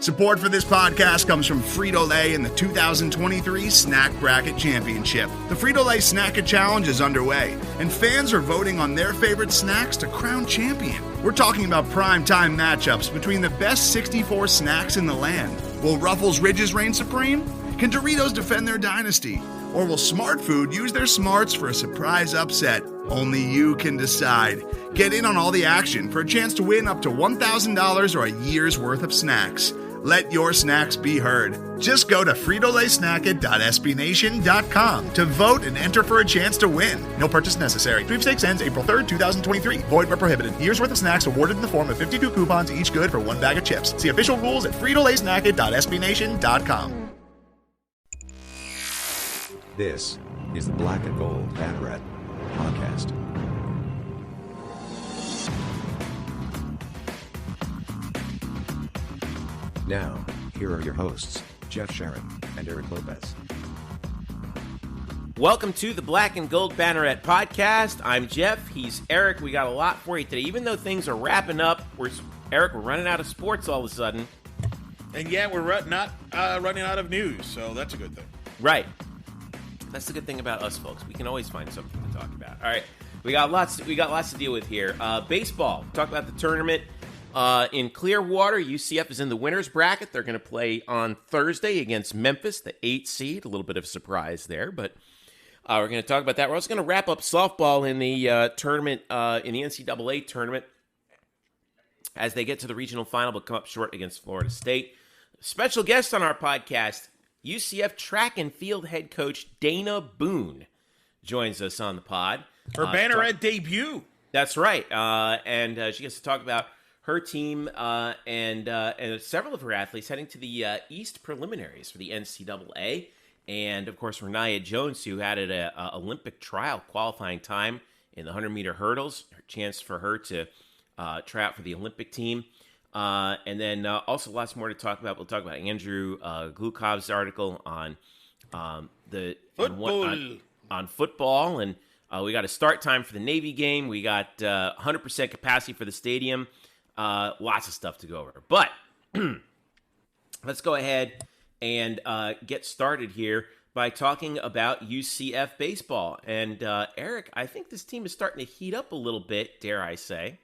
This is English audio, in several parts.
Support for this podcast comes from Frito-Lay and the 2023 Snack Bracket Championship. The Frito-Lay Snack-It Challenge is underway, and fans are voting on their favorite snacks to crown champion. We're talking about prime-time matchups between the best 64 snacks in the land. Will Ruffles Ridges reign supreme? Can Doritos defend their dynasty? Or will Smart Food use their smarts for a surprise upset? Only you can decide. Get in on all the action for a chance to win up to $1,000 or a year's worth of snacks. Let your snacks be heard. Just go to fritolaysnacket.sbnation.com to vote and enter for a chance to win. No purchase necessary. Sweepstakes ends April 3rd, 2023. Void where prohibited. Year's worth of snacks awarded in the form of 52 coupons, each good for one bag of chips. See official rules at fritolaysnacket.sbnation.com. This is the Black Gold Banneret Podcast. Now, here are your hosts, Jeff Sharon and Eric Lopez. Welcome to the Black and Gold Banneret Podcast. I'm Jeff. He's Eric. We got a lot for you today. Even though things are wrapping up, we're running out of sports all of a sudden. And yeah, we're not running out of news, so that's a good thing. Right. That's the good thing about us, folks. We can always find something to talk about. All right, we got lots to deal with here. Baseball. Talk about the tournament in Clearwater. UCF is in the winners bracket. They're going to play on Thursday against Memphis, the 8th seed. A little bit of a surprise there, but we're going to talk about that. We're also going to wrap up softball in the tournament, in the NCAA tournament, as they get to the regional final, but come up short against Florida State. Special guest on our podcast, UCF track and field head coach Dana Boone joins us on the pod. Her Banneret debut. That's right. And she gets to talk about her team and several of her athletes heading to the East preliminaries for the NCAA. And, of course, Renaya Jones, who had an Olympic trial qualifying time in the 100-meter hurdles. A chance for her to try out for the Olympic team. And then also lots more to talk about. We'll talk about Andrew Gluchov's article on football, and we got a start time for the Navy game. We got 100% capacity for the stadium. Lots of stuff to go over. But let's go ahead and get started here by talking about UCF baseball. And Eric, I think this team is starting to heat up a little bit, dare I say.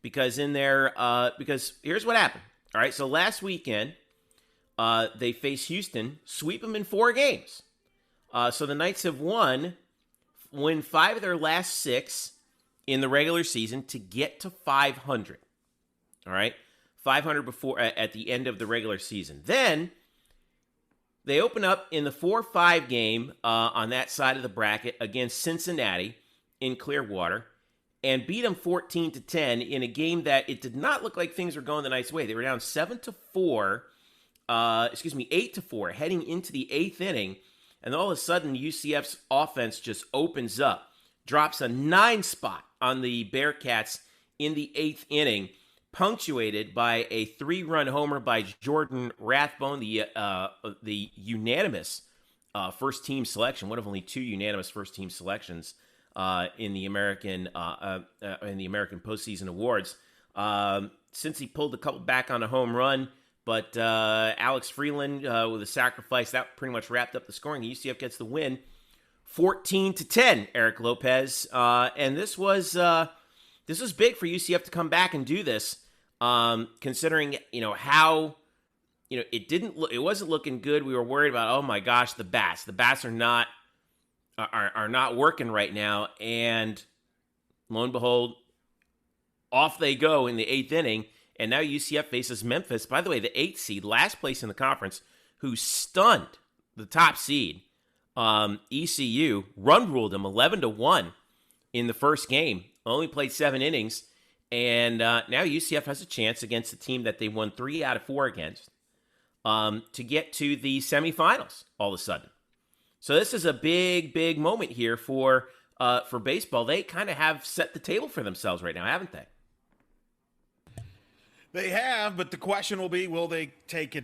Because here's what happened. All right, so last weekend, they faced Houston, sweep them in 4 games. So the Knights have won 5 of their last 6 in the regular season to get to 500. All right, 500 before at the end of the regular season. Then they open up in the 4-5 game on that side of the bracket against Cincinnati in Clearwater, and beat them 14-10 in a game that it did not look like things were going the Knights' way. They were down 8-4, heading into the 8th inning, and all of a sudden UCF's offense just opens up, drops a 9 spot on the Bearcats in the 8th inning, punctuated by a 3-run homer by Jordan Rathbone, the unanimous first-team selection, one of only 2 unanimous first-team selections in the American postseason awards. Since he pulled a couple back on a home run, but Alex Freeland with a sacrifice, that pretty much wrapped up the scoring. UCF gets the win, 14-10. Eric Lopez, and this was big for UCF to come back and do this, considering how it wasn't looking good. We were worried about, oh my gosh, the bats are not working right now, and lo and behold, off they go in the 8th inning, and now UCF faces Memphis, by the way, the 8th seed, last place in the conference, who stunned the top seed, ECU, run-ruled them 11-1 in the first game, only played 7 innings, and now UCF has a chance against a team that they won 3 out of 4 against to get to the semifinals all of a sudden. So this is a big, big moment here for baseball. They kind of have set the table for themselves right now, haven't they? They have, but the question will be, will they take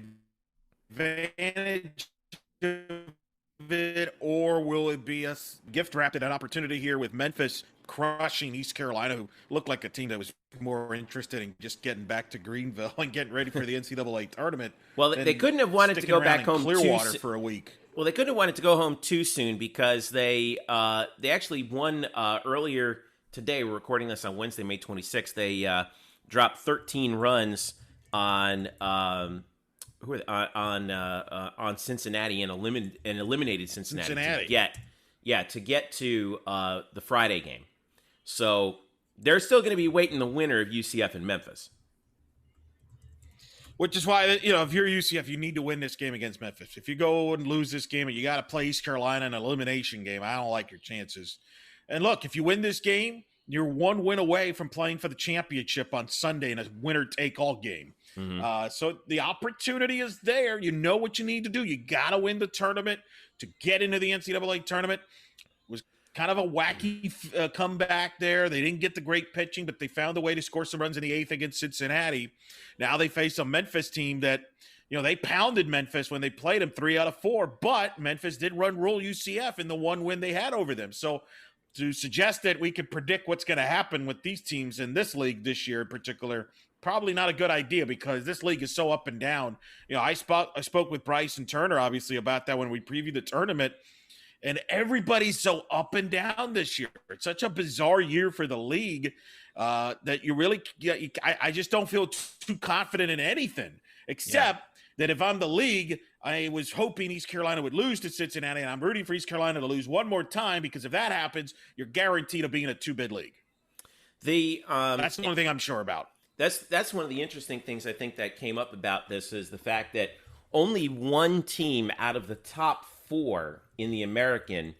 advantage of it, or will it be us gift wrapped at an opportunity here with Memphis crushing East Carolina, who looked like a team that was more interested in just getting back to Greenville and getting ready for the NCAA tournament? Well, they couldn't have wanted to go back home Clearwater for a week. Well, they couldn't have wanted to go home too soon because they actually won earlier today. We're recording this on Wednesday, May 26th. They dropped 13 runs on Cincinnati and eliminated Cincinnati. To get to the Friday game. So they're still going to be waiting the winner of UCF and Memphis. Which is why, if you're UCF, you need to win this game against Memphis. If you go and lose this game and you got to play East Carolina in an elimination game, I don't like your chances. And look, if you win this game, you're one win away from playing for the championship on Sunday in a winner-take-all game. Mm-hmm. So the opportunity is there. You know what you need to do. You got to win the tournament to get into the NCAA tournament. It was kind of a wacky comeback there. They didn't get the great pitching, but they found a way to score some runs in the 8th against Cincinnati. Now they face a Memphis team that, they pounded Memphis when they played them 3 out of 4, but Memphis did rule UCF in the one win they had over them. So to suggest that we could predict what's going to happen with these teams in this league this year in particular, probably not a good idea because this league is so up and down. I spoke with Bryce and Turner, obviously, about that when we previewed the tournament, and everybody's so up and down this year. It's such a bizarre year for the league that you really – I just don't feel too confident in anything except that if I'm the league, I was hoping East Carolina would lose to Cincinnati, and I'm rooting for East Carolina to lose one more time because if that happens, you're guaranteed to be in a 2-bid league. That's the only thing I'm sure about. That's one of the interesting things I think that came up about this is the fact that only one team out of the top 4 in the American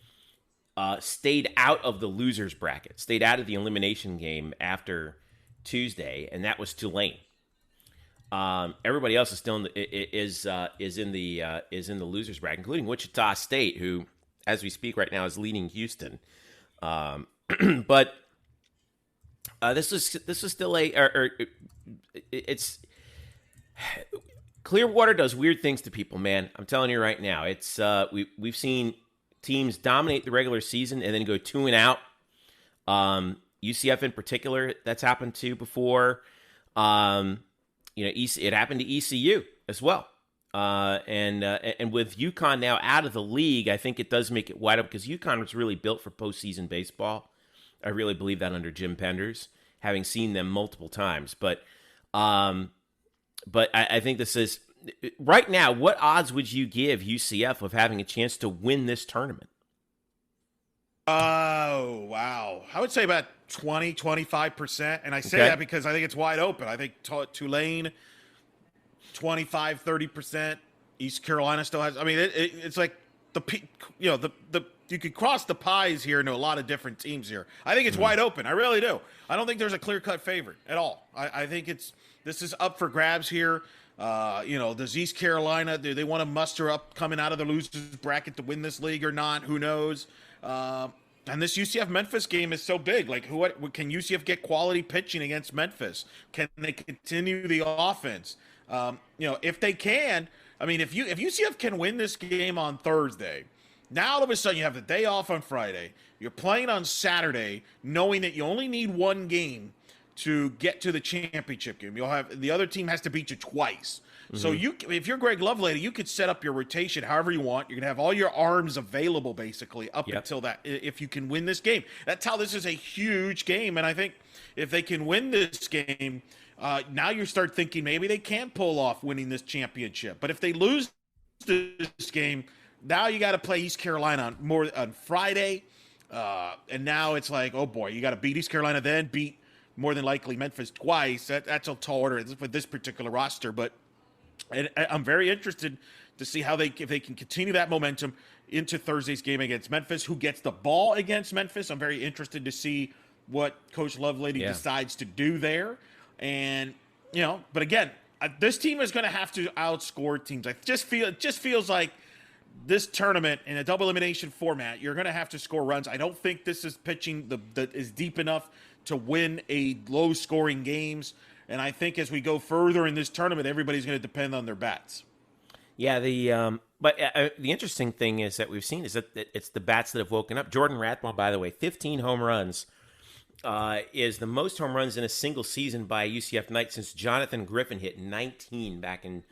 stayed out of the losers bracket, stayed out of the elimination game after Tuesday, and that was Tulane. Everybody else is still in the losers bracket, including Wichita State, who, as we speak right now, is leading Houston. But this is still it's Clearwater does weird things to people, man. I'm telling you right now. It's we've seen teams dominate the regular season and then go 2 and out. UCF in particular, that's happened to before. It happened to ECU as well. And with UConn now out of the league, I think it does make it wide open because UConn was really built for postseason baseball. I really believe that under Jim Penders, having seen them multiple times. But I think this is right now. What odds would you give UCF of having a chance to win this tournament? Oh, wow. I would say about 20-25%. And I say that because I think it's wide open. I think Tulane, 25-30%. East Carolina still has. I mean, it's like you could cross the pies here into a lot of different teams here. I think it's wide open. I really do. I don't think there's a clear-cut favorite at all. I think this is up for grabs here. Does East Carolina, do they want to muster up coming out of the losers bracket to win this league or not? Who knows? And this UCF-Memphis game is so big. Like, can UCF get quality pitching against Memphis? Can they continue the offense? If they can, I mean, if UCF can win this game on Thursday, now all of a sudden you have the day off on Friday. You're playing on Saturday, knowing that you only need one game to get to the championship game. You'll have the other team has to beat you twice. Mm-hmm. So if you're Greg Lovelady, you could set up your rotation however you want. You're gonna have all your arms available basically up until that. If you can win this game, that's how this is a huge game. And I think if they can win this game, now you start thinking maybe they can pull off winning this championship. But if they lose this game, now you got to play East Carolina on Friday, and now it's like, oh boy, you got to beat East Carolina, then beat more than likely Memphis twice. That's a tall order for this particular roster, but I'm very interested to see if they can continue that momentum into Thursday's game against Memphis. Who gets the ball against Memphis? I'm very interested to see what Coach Lovelady decides to do there, and but again, this team is going to have to outscore teams. It just feels like this tournament in a double elimination format, you're going to have to score runs. I don't think this is pitching that is deep enough to win a low-scoring games. And I think as we go further in this tournament, everybody's going to depend on their bats. Yeah, the interesting thing is that we've seen is that it's the bats that have woken up. Jordan Rathbone, by the way, 15 home runs, is the most home runs in a single season by a UCF Knight since Jonathan Griffin hit 19 back in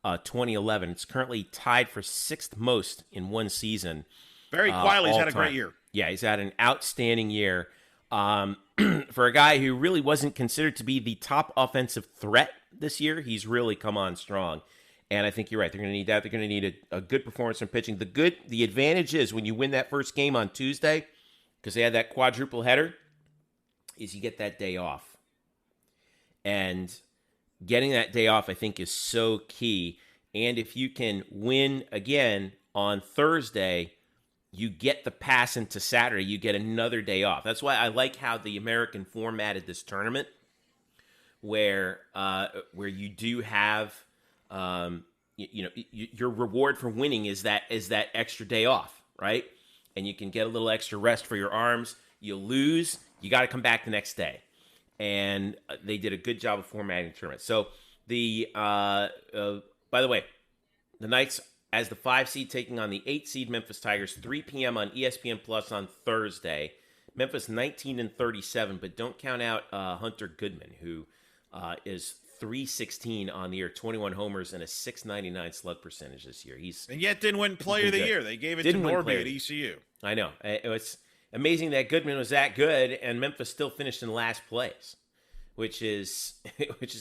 2011. It's currently tied for sixth most in one season. Very quietly, he's had a time. great year. Yeah, he's had an outstanding year. For a guy who really wasn't considered to be the top offensive threat this year, he's really come on strong. And I think you're right. They're going to need that. They're going to need a good performance from pitching. The advantage is when you win that first game on Tuesday, because they had that quadruple header, is you get that day off. And getting that day off, I think, is so key. And if you can win again on Thursday, you get the pass into Saturday. You get another day off. That's why I like how the American formatted this tournament, where you do have, your reward for winning is that extra day off, right? And you can get a little extra rest for your arms. You lose, you got to come back the next day. And they did a good job of formatting the tournament. So by the way, the Knights as the 5 seed taking on the 8 seed Memphis Tigers, 3 p.m. on ESPN Plus on Thursday. Memphis 19-37, but don't count out Hunter Goodman, who is 316 on the year, 21 homers and a 699 slug percentage this year. And yet didn't win Player of the Year. They gave it to Norby at ECU. I know. It's amazing that Goodman was that good, and Memphis still finished in last place, which is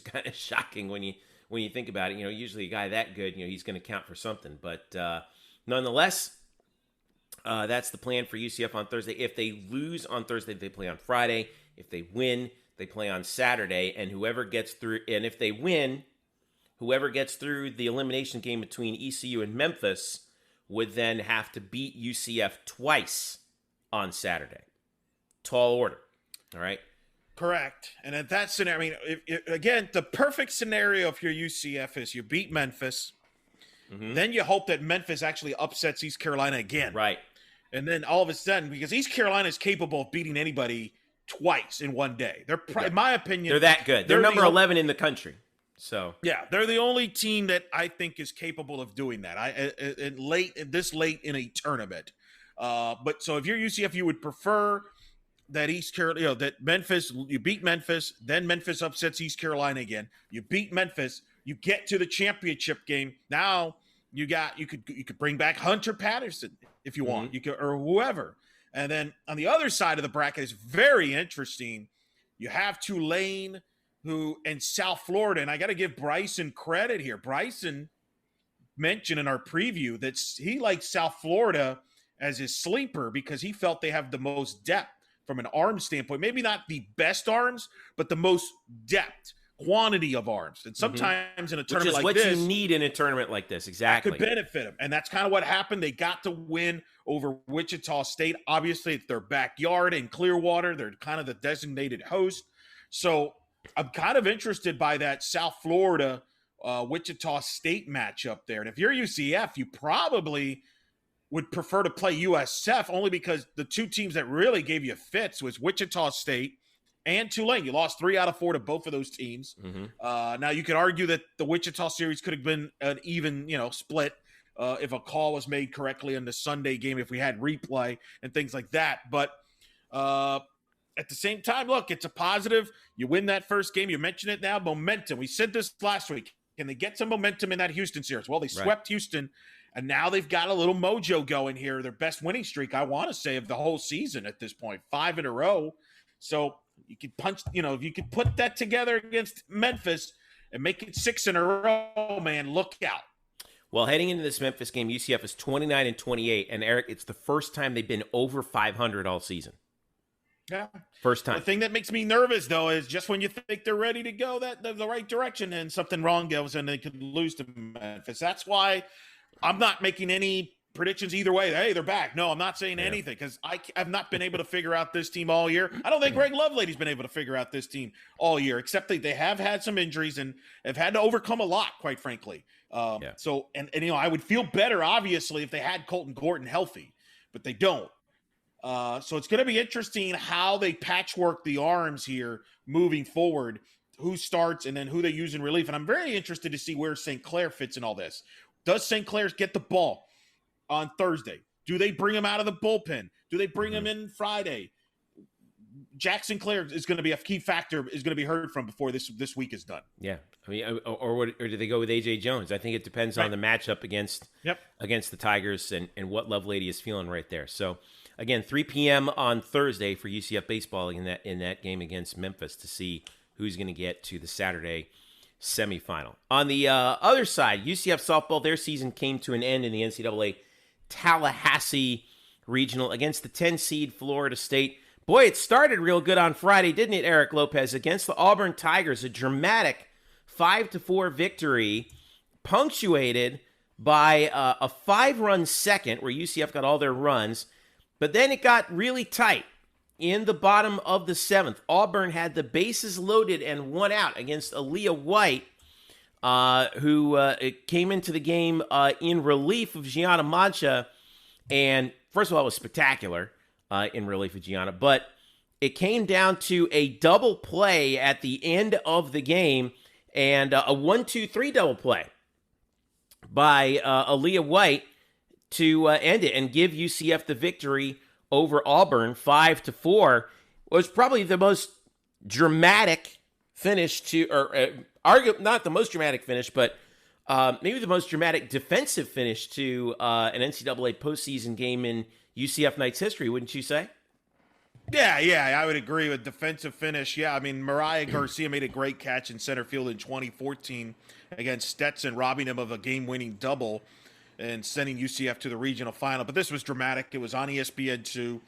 kind of shocking when you think about it. Usually a guy that good, he's going to count for something. But nonetheless, that's the plan for UCF on Thursday. If they lose on Thursday, they play on Friday. If they win, they play on Saturday. And whoever gets through, and if they win, whoever gets through the elimination game between ECU and Memphis would then have to beat UCF twice on Saturday. Tall order. All right. Correct. And at that scenario, again, the perfect scenario for your UCF is you beat Memphis. Mm-hmm. Then you hope that Memphis actually upsets East Carolina again. Right. And then all of a sudden, because East Carolina is capable of beating anybody twice in one day. In my opinion, they're that good. They're number 11 in the country. So yeah, they're the only team that I think is capable of doing that. This late in a tournament. But so if you're UCF, you would prefer that East Carolina, that Memphis, you beat Memphis, then Memphis upsets East Carolina again. You beat Memphis, you get to the championship game. Now you could bring back Hunter Patterson if you want, you could, or whoever. And then on the other side of the bracket is very interesting. You have Tulane, and South Florida, and I got to give Bryson credit here. Bryson mentioned in our preview that he likes South Florida as his sleeper because he felt they have the most depth from an arm standpoint. Maybe not the best arms, but the most depth, quantity of arms. And sometimes in a tournament like this, which is what you need in a tournament like this. Exactly. Could benefit them. And that's kind of what happened. They got to win over Wichita State. Obviously, it's their backyard in Clearwater. They're kind of the designated host. So I'm kind of interested by that South Florida Wichita State matchup there. And if you're UCF, you probably would prefer to play USF only because the two teams that really gave you fits was Wichita State and Tulane. You lost 3 out of 4 to both of those teams. Now you could argue that the Wichita series could have been an even, split if a call was made correctly in the Sunday game, if we had replay and things like that. But at the same time, look, it's a positive. You win that first game. You mentioned it now, momentum. We said this last week. Can they get some momentum in that Houston series? Well, they swept Houston, and now they've got a little mojo going here. Their best winning streak, I want to say, of the whole season at this point, 5 in a row. So you could if you could put that together against Memphis and make it 6 in a row, man, look out. Well, heading into this Memphis game, UCF is 29-28, and Eric, it's the first time they've been over 500 all season. Yeah. First time. The thing that makes me nervous, though, is just when you think they're ready to go the right direction and something wrong goes and they could lose to Memphis. That's why I'm not making any predictions either way. Hey, they're back. No, I'm not saying anything because I have not been able to figure out this team all year. I don't think Greg Lovelady's been able to figure out this team all year, except that they have had some injuries and have had to overcome a lot, quite frankly. So, and I would feel better, obviously, if they had Colton Gordon healthy, but they don't. So it's going to be interesting how they patchwork the arms here moving forward, who starts and then who they use in relief. And I'm very interested to see where St. Clair fits in all this. Does St. Clair's get the ball on Thursday? Do they bring him out of the bullpen? Do they bring him in Friday? Jack Sinclair is going to be a key factor, is going to be heard from before this week is done. Yeah. I mean, or do they go with A.J. Jones? I think it depends on the matchup against the Tigers and what Lovelady is feeling right there. So, again, 3 p.m. on Thursday for UCF baseball in that game against Memphis to see who's going to get to the Saturday semifinal. On the other side, UCF softball, their season came to an end in the NCAA Tallahassee Regional against the 10-seed Florida State. Boy, it started real good on Friday, didn't it, Eric Lopez? Against the Auburn Tigers, a dramatic 5-4 victory, punctuated by a 5-run second where UCF got all their runs. But then it got really tight in the bottom of the 7th. Auburn had the bases loaded and 1 out against Aaliyah White, who came into the game in relief of Gianna Mancha. And first of all, it was spectacular in relief of Gianna. But it came down to a double play at the end of the game and a 1-2-3 double play by Aaliyah White to end it and give UCF the victory over Auburn 5-4. Was probably the most dramatic finish to, not the most dramatic finish, but maybe the most dramatic defensive finish to an NCAA postseason game in UCF Knights history, wouldn't you say? Yeah, I would agree with defensive finish. Yeah, I mean, Mariah Garcia made a great catch in center field in 2014 against Stetson, robbing him of a game-winning double and sending UCF to the regional final. But this was dramatic. It was on ESPN2.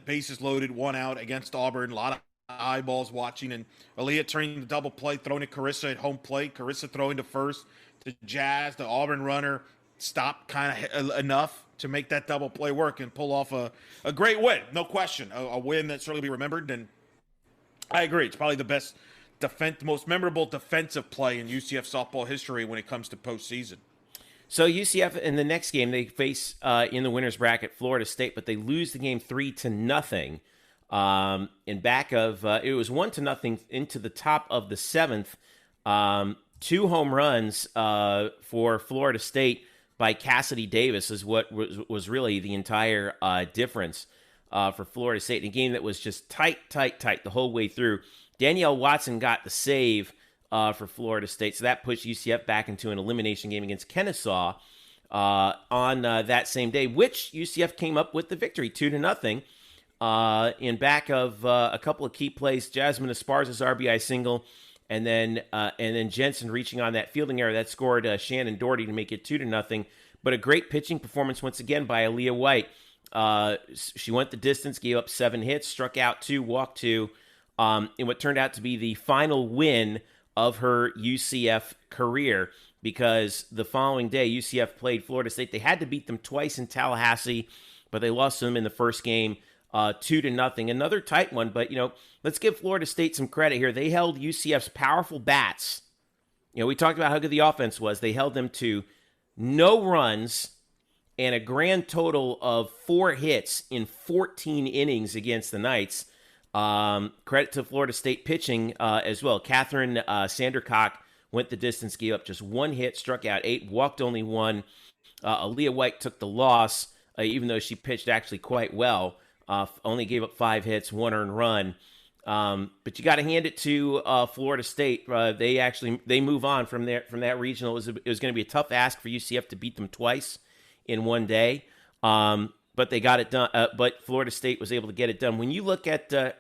Bases loaded, 1 out against Auburn. A lot of eyeballs watching. And Aaliyah turning the double play, throwing to Carissa at home plate. Carissa throwing to first. To Jazz, the Auburn runner, stopped kind of enough to make that double play work and pull off a great win. No question. A win that certainly be remembered. And I agree. It's probably the best most memorable defensive play in UCF softball history when it comes to postseason. So UCF in the next game, they face in the winner's bracket Florida State, but they lose the game 3-0. In back of it was 1-0 into the top of the 7th. 2 home runs for Florida State by Cassidy Davis is what was really the entire difference for Florida State. In a game that was just tight the whole way through. Danielle Watson got the save for Florida State, so that pushed UCF back into an elimination game against Kennesaw on that same day, which UCF came up with the victory, 2-0. In back of a couple of key plays, Jasmine Esparza's RBI single, and then Jensen reaching on that fielding error that scored Shannon Doherty to make it 2-0. But a great pitching performance once again by Aaliyah White. She went the distance, gave up 7 hits, struck out 2, walked 2, in what turned out to be the final win of her UCF career, because the following day UCF played Florida State. They had to beat them twice in Tallahassee, but they lost to them in the first game 2-0. Another tight one, but let's give Florida State some credit here. They held UCF's powerful bats. We talked about how good the offense was. They held them to no runs and a grand total of 4 hits in 14 innings against the Knights. Credit to Florida State pitching as well. Catherine Sandercock went the distance, gave up just 1 hit, struck out 8, walked only 1. Aaliyah White took the loss, even though she pitched actually quite well. Only gave up 5 hits, 1 earned run. But you got to hand it to Florida State. They move on from that regional. It was going to be a tough ask for UCF to beat them twice in one day. But they got it done. But Florida State was able to get it done. When you look at the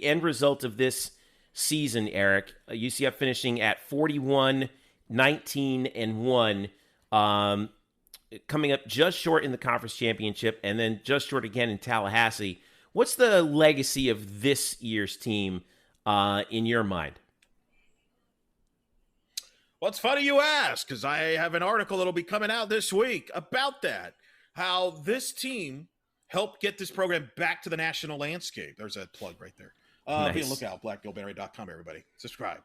end result of this season, Eric, UCF finishing at 41-19-1, coming up just short in the conference championship, and then just short again in Tallahassee. What's the legacy of this year's team in your mind? Well, it's funny you ask, because I have an article that'll be coming out this week about that, how this team helped get this program back to the national landscape. There's a plug right there. Nice. Be on the lookout, blackgoldbanneret.com, everybody. Subscribe.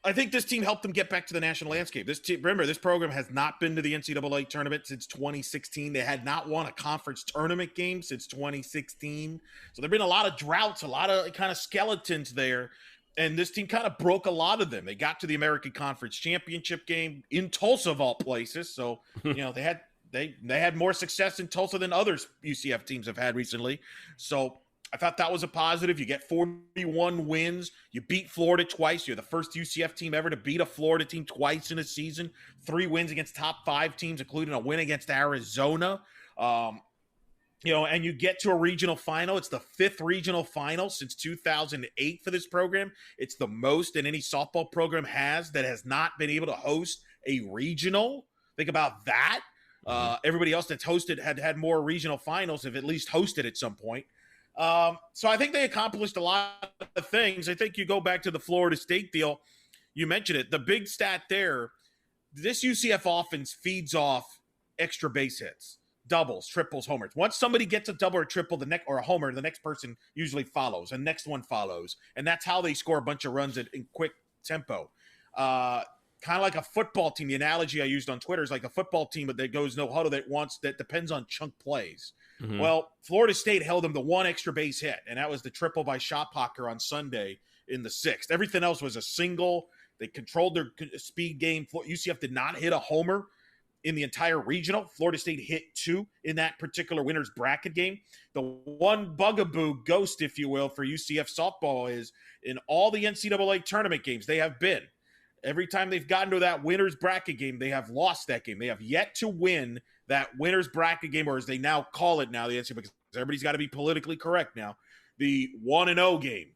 I think this team helped them get back to the national landscape. Remember, this program has not been to the NCAA tournament since 2016. They had not won a conference tournament game since 2016. So there have been a lot of droughts, a lot of kind of skeletons there. And this team kind of broke a lot of them. They got to the American Conference Championship game in Tulsa, of all places. So, they had more success in Tulsa than other UCF teams have had recently. So I thought that was a positive. You get 41 wins. You beat Florida twice. You're the first UCF team ever to beat a Florida team twice in a season. 3 wins against top 5 teams, including a win against Arizona. And you get to a regional final. It's the 5th regional final since 2008 for this program. It's the most that any softball program has that has not been able to host a regional. Think about that. Everybody else that's hosted had more regional finals, have at least hosted at some point. So I think they accomplished a lot of things. I think you go back to the Florida State deal. You mentioned it. The big stat there, this UCF offense feeds off extra base hits, doubles, triples, homers. Once somebody gets a double or triple, or a homer, the next person usually follows, and next one follows. And that's how they score a bunch of runs in quick tempo. Kind of like a football team. The analogy I used on Twitter is like a football team that goes no huddle that depends on chunk plays. Mm-hmm. Well, Florida State held them to 1 extra base hit, and that was the triple by Shophocker on Sunday in the 6th. Everything else was a single. They controlled their speed game. UCF did not hit a homer in the entire regional. Florida State hit 2 in that particular winner's bracket game. The one bugaboo ghost, if you will, for UCF softball is in all the NCAA tournament games they have been, every time they've gotten to that winner's bracket game, they have lost that game. They have yet to win that winner's bracket game, or as they now call it now, the NCAA, because everybody's got to be politically correct now, the 1-0 game.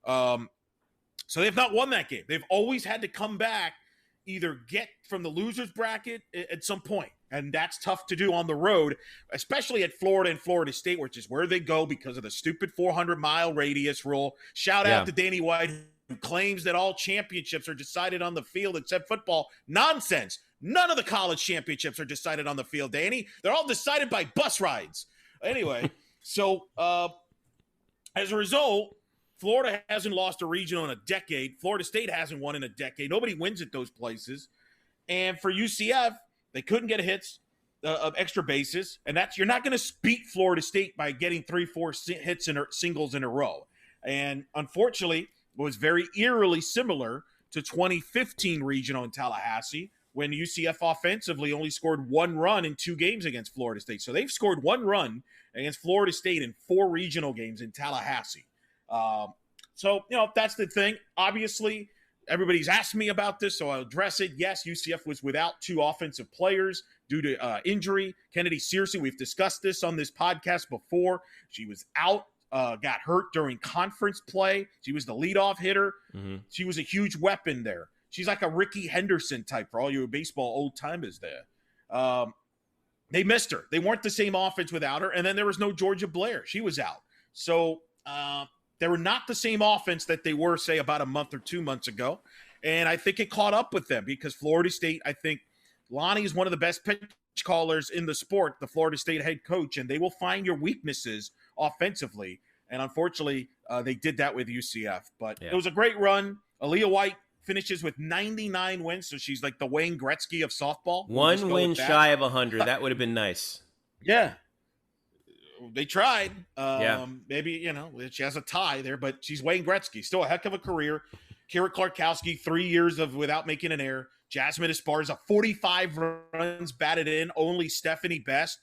So they have not won that game. They've always had to come back, either get from the loser's bracket at some point. And that's tough to do on the road, especially at Florida and Florida State, which is where they go because of the stupid 400-mile radius rule. Shout out to Danny White, who claims that all championships are decided on the field except football. Nonsense. None of the college championships are decided on the field, Danny. They're all decided by bus rides. Anyway, so as a result, Florida hasn't lost a regional in a decade. Florida State hasn't won in a decade. Nobody wins at those places. And for UCF, they couldn't get hits of extra bases. And you're not going to beat Florida State by getting 3-4 hits singles in a row. And unfortunately, it was very eerily similar to 2015 regional in Tallahassee, when UCF offensively only scored 1 run in 2 games against Florida State. So they've scored 1 run against Florida State in 4 regional games in Tallahassee. That's the thing. Obviously, everybody's asked me about this, so I'll address it. Yes, UCF was without 2 offensive players due to injury. Kennedy Searcy, we've discussed this on this podcast before. She was out. Got hurt during conference play. She was the leadoff hitter. Mm-hmm. She was a huge weapon there. She's like a Ricky Henderson type for all you baseball old-timers there. They missed her. They weren't the same offense without her. And then there was no Georgia Blair. She was out. So they were not the same offense that they were, say, about a month or 2 months ago. And I think it caught up with them because Florida State, I think Lonnie is one of the best pitch callers in the sport, the Florida State head coach, and they will find your weaknesses offensively. And unfortunately, they did that with UCF. But It was a great run. Aaliyah White finishes with 99 wins, so she's like the Wayne Gretzky of softball. 1 win shy of 100. That would have been nice. Yeah. They tried. Maybe, she has a tie there, but she's Wayne Gretzky. Still a heck of a career. Kira Klarkowski, 3 years without making an error. Jasmine Esparza, 45 runs batted in. Only Stephanie Best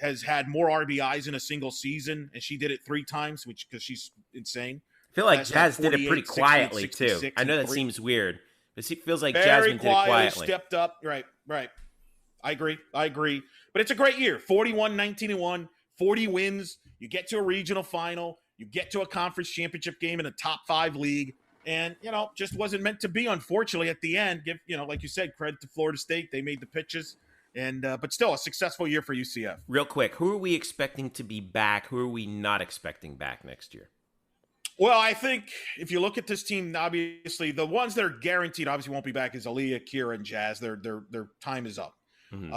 has had more RBIs in a single season, and she did it 3 times, because she's insane. I feel like Jazz did it pretty quietly, too. I know that seems weird. It feels like Jasmine did it quietly. Stepped up. Right. I agree. But it's a great year. 41-19-1, 40 wins. You get to a regional final. You get to a conference championship game in a top 5 league. And, just wasn't meant to be, unfortunately, at the end. Give, like you said, credit to Florida State. They made the pitches. And but still a successful year for UCF. Real quick, who are we expecting to be back? Who are we not expecting back next year? Well, I think if you look at this team, obviously the ones that are guaranteed obviously won't be back is Aaliyah, Kira, and Jazz. Their time is up. Mm-hmm.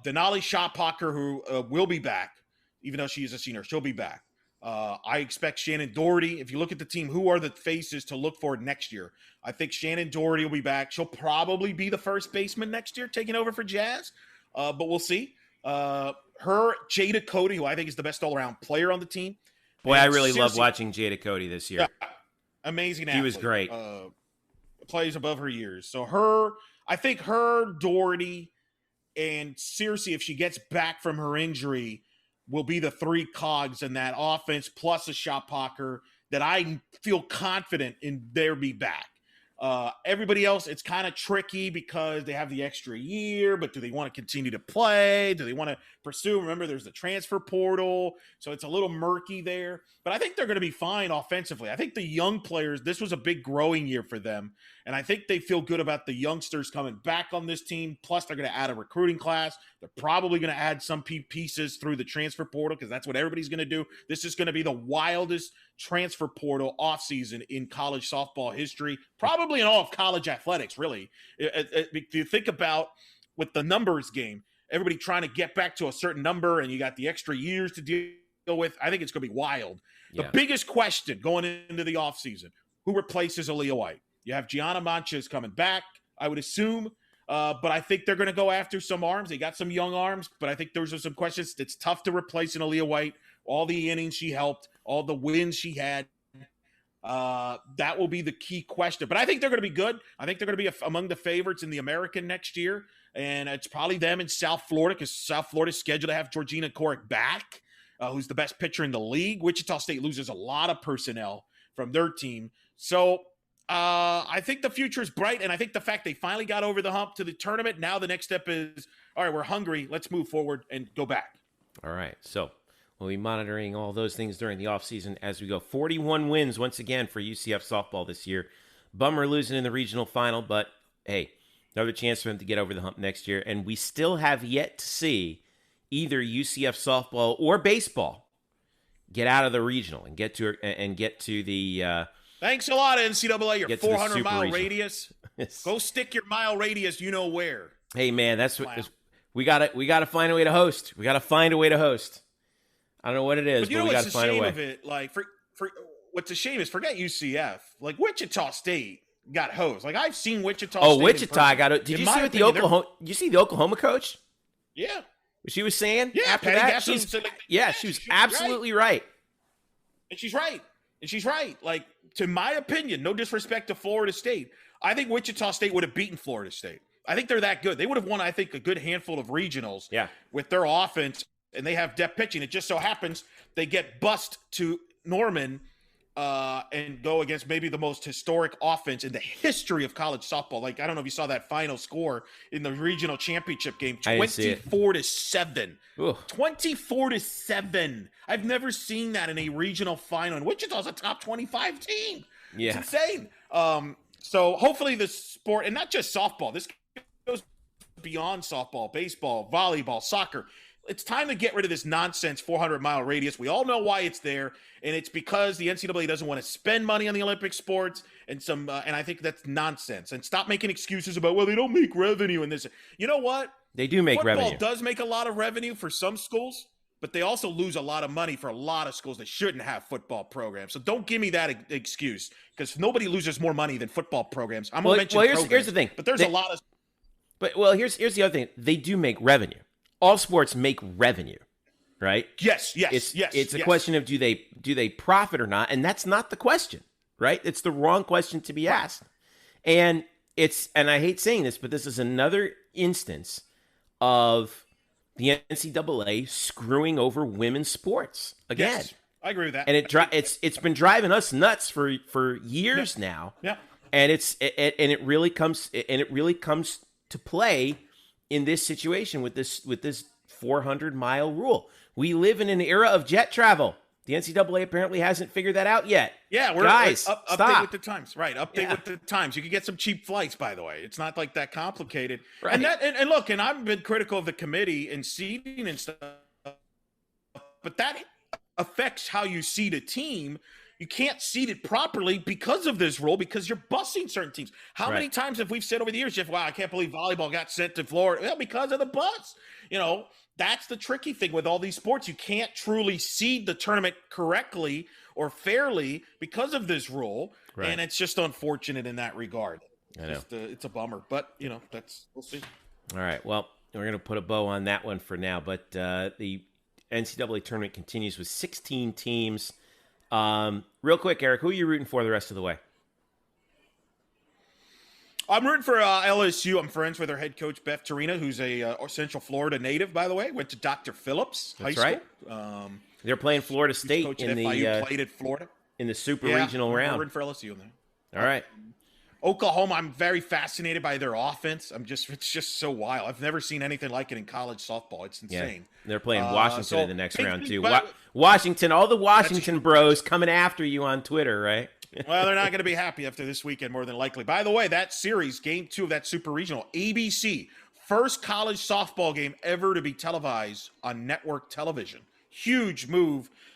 Denali Shophocker, who will be back, even though she is a senior, she'll be back. I expect Shannon Doherty. If you look at the team, who are the faces to look for next year? I think Shannon Doherty will be back. She'll probably be the first baseman next year, taking over for Jazz. But we'll see. Jada Cody, who I think is the best all-around player on the team. Boy, I really love watching Jada Cody this year. Amazing athlete. He was great. Plays above her years. So I think her, Doherty, and Searcy, if she gets back from her injury, will be the three cogs in that offense, plus a shot blocker that I feel confident in their be back. Everybody else, it's kind of tricky because they have the extra year, but do they want to continue to play? Do they want to pursue? Remember, there's the transfer portal, so it's a little murky there. But I think they're going to be fine offensively. I think the young players, this was a big growing year for them, and I think they feel good about the youngsters coming back on this team. Plus, they're going to add a recruiting class. They're probably going to add some pieces through the transfer portal because that's what everybody's going to do. This is going to be the wildest transfer portal offseason in college softball history, probably in all of college athletics, really. If you think about with the numbers game, everybody trying to get back to a certain number and you got the extra years to deal with, I think it's going to be wild. The biggest question going into the offseason, who replaces Aaliyah White? You have Gianna Manches coming back, I would assume. But I think they're going to go after some arms. They got some young arms, but I think those are some questions. It's tough to replace an Aaliyah White. All the innings she helped, all the wins she had. That will be the key question. But I think they're going to be good. I think they're going to be among the favorites in the American next year. And it's probably them in South Florida because South Florida's scheduled to have Georgina Corrick back, who's the best pitcher in the league. Wichita State loses a lot of personnel from their team. So I think the future is bright. And I think the fact they finally got over the hump to the tournament, now the next step is, all right, we're hungry. Let's move forward and go back. All right. So we'll be monitoring all those things during the offseason as we go. 41 wins once again for UCF softball this year. Bummer losing in the regional final, but hey, another chance for them to get over the hump next year. And we still have yet to see either UCF softball or baseball get out of the regional and get to the thanks a lot, NCAA. Your 400-mile radius. Yes. Go stick your mile radius. You know where. Hey man, that's what we got to find a way to host. We got to find a way to host. I don't know what it is, but we got to find a way. Of it, like for what's a shame is forget UCF. Like Wichita State got hosed. Like I've seen Wichita. Oh, State Wichita got it. Did you see what the Oklahoma? Did you see the Oklahoma coach? Yeah. What she was saying? Yeah. After Patty that, she was absolutely right. And she's right. Like to my opinion, no disrespect to Florida State, I think Wichita State would have beaten Florida State. I think they're that good. They would have won, I think, a good handful of regionals. Yeah. With their offense. And they have depth pitching. It just so happens they get bust to Norman and go against maybe the most historic offense in the history of college softball. Like, I don't know if you saw that final score in the regional championship game, 24-7. 24-7. I've never seen that in a regional final. And Wichita's a top 25 team. Yeah. It's insane. So hopefully the sport, and not just softball, this goes beyond softball, baseball, volleyball, soccer. It's time to get rid of this nonsense 400-mile radius. We all know why it's there, and it's because the NCAA doesn't want to spend money on the Olympic sports, and and I think that's nonsense. And stop making excuses about, well, they don't make revenue in this. You know what? They do make revenue. Football does make a lot of revenue for some schools, but they also lose a lot of money for a lot of schools that shouldn't have football programs. So don't give me that excuse, because nobody loses more money than football programs. I'm going to mention programs, here's the thing. But there's a lot of – But, well, here's the other thing. They do make revenue. All sports make revenue, right? Yes. It's a question of do they profit or not, and that's not the question, right? It's the wrong question to be asked, and I hate saying this, but this is another instance of the NCAA screwing over women's sports again. Yes, I agree with that, and it's been driving us nuts for years now. Yeah, and it really comes to play in this situation with this 400-mile rule. We live in an era of jet travel. The NCAA apparently hasn't figured that out yet. Yeah, guys, update with the times. Right, update with the times. You can get some cheap flights, by the way. It's not like that complicated. Right. And look, and I've been critical of the committee and seeding and stuff, but that affects how you seed a team. You can't seed it properly because of this rule, because you're busing certain teams. How many times have we said over the years, Jeff, wow, I can't believe volleyball got sent to Florida? Well, because of the bus. You know, that's the tricky thing with all these sports. You can't truly seed the tournament correctly or fairly because of this rule. Right. And it's just unfortunate in that regard. I know. It's a bummer, but, we'll see. All right. Well, we're going to put a bow on that one for now, but the NCAA tournament continues with 16 teams. Real quick, Eric, who are you rooting for the rest of the way? I'm rooting for LSU. I'm friends with their head coach, Beth Torina, who's a Central Florida native, by the way. Went to Dr. Phillips High School. Right. They're playing Florida State in the played at Florida in the super regional round. I'm rooting for LSU in there. All right. Oklahoma, I'm very fascinated by their offense. It's just so wild. I've never seen anything like it in college softball. It's insane. Yeah. They're playing Washington in the next round too. Washington, all the Washington bros coming after you on Twitter, right? Well, they're not going to be happy after this weekend, more than likely. By the way, that series, game 2 of that super regional, ABC, first college softball game ever to be televised on network television. Huge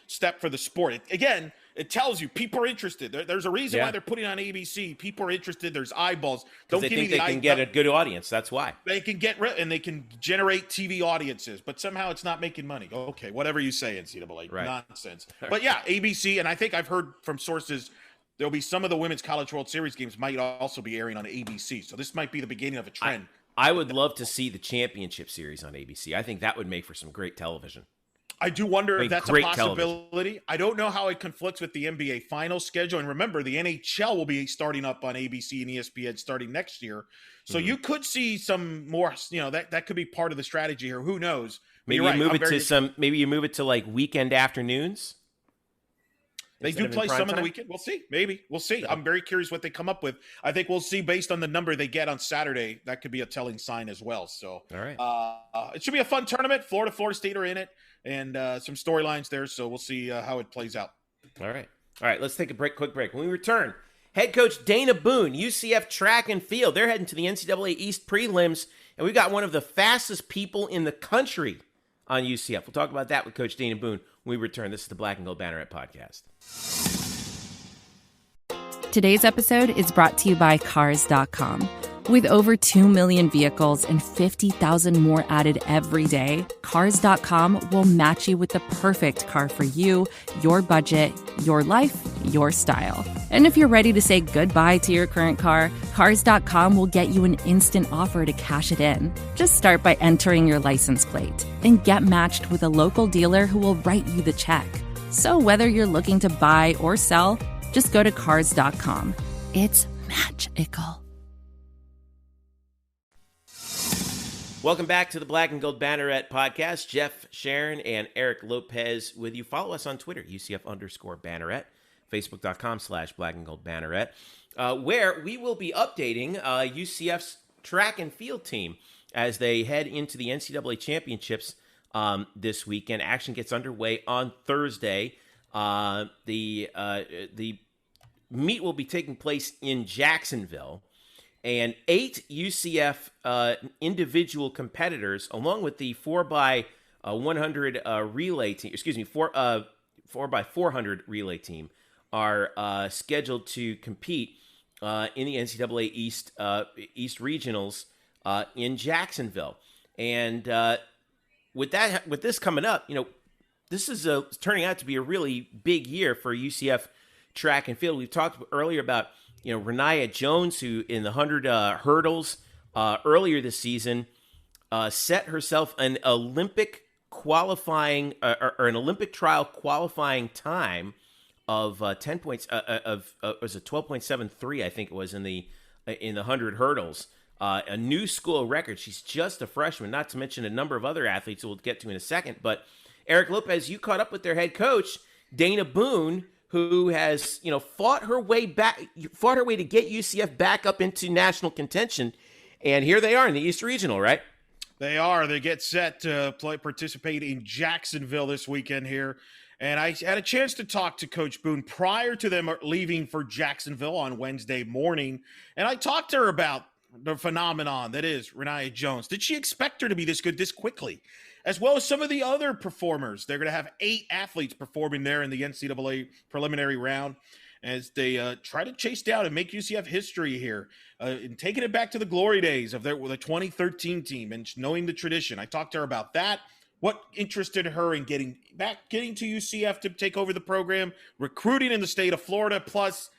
step for the sport. It tells you people are interested. There's a reason why they're putting on ABC. People are interested. There's eyeballs. Don't give me the they can get a good audience. That's why. They can and they can generate TV audiences, but somehow it's not making money. Okay, whatever you say, NCAA. Right. Nonsense. But yeah, ABC, and I think I've heard from sources there'll be some of the Women's College World Series games might also be airing on ABC. So this might be the beginning of a trend. I would love to see the championship series on ABC. I think that would make for some great television. I do wonder if that's a possibility. Television. I don't know how it conflicts with the NBA finals schedule. And remember, the NHL will be starting up on ABC and ESPN starting next year. So you could see some more, that could be part of the strategy here. Who knows? Maybe you move it to like weekend afternoons. They do play some on the weekend. We'll see. Maybe. We'll see. I'm very curious what they come up with. I think we'll see based on the number they get on Saturday. That could be a telling sign as well. So, all right. It should be a fun tournament. Florida State are in it, and some storylines there. So we'll see how it plays out. All right. Let's take a quick break. When we return, head coach Dana Boone, UCF track and field. They're heading to the NCAA East prelims, and we got one of the fastest people in the country on UCF. We'll talk about that with Coach Dana Boone when we return. This is the Black and Gold Banneret Podcast. Today's episode is brought to you by Cars.com. With over 2 million vehicles and 50,000 more added every day, Cars.com will match you with the perfect car for you, your budget, your life, your style. And if you're ready to say goodbye to your current car, Cars.com will get you an instant offer to cash it in. Just start by entering your license plate and get matched with a local dealer who will write you the check. So whether you're looking to buy or sell, just go to Cars.com. It's magical. Welcome back to the Black and Gold Banneret Podcast. Jeff Sharon and Eric Lopez with you. Follow us on Twitter, UCF_Banneret, Facebook.com/Black and Gold Banneret, where we will be updating UCF's track and field team as they head into the NCAA championships this weekend. Action gets underway on Thursday. The meet will be taking place in Jacksonville. And 8 UCF individual competitors, along with the 4x100 relay team, 4x400 relay team, are scheduled to compete in the NCAA East regionals in Jacksonville. And with this coming up, this is turning out to be a really big year for UCF track and field. We've talked earlier about Renaya Jones, who in the 100 hurdles earlier this season set herself an Olympic qualifying or an Olympic trial qualifying time of 10 points was a 12.73, I think it was in the 100 hurdles, a new school record. She's just a freshman, not to mention a number of other athletes we'll get to in a second. But Eric Lopez, you caught up with their head coach Dana Boone, who has, fought her way to get UCF back up into national contention. And here they are in the East Regional, right? They are. They get set to participate in Jacksonville this weekend here. And I had a chance to talk to Coach Boone prior to them leaving for Jacksonville on Wednesday morning. And I talked to her about the phenomenon that is Renaya Jones. Did she expect her to be this good this quickly? As well as some of the other performers. They're going to have 8 athletes performing there in the NCAA preliminary round as they try to chase down and make UCF history here and taking it back to the glory days of the 2013 team and knowing the tradition. I talked to her about that, what interested her in getting to UCF to take over the program, recruiting in the state of Florida, plus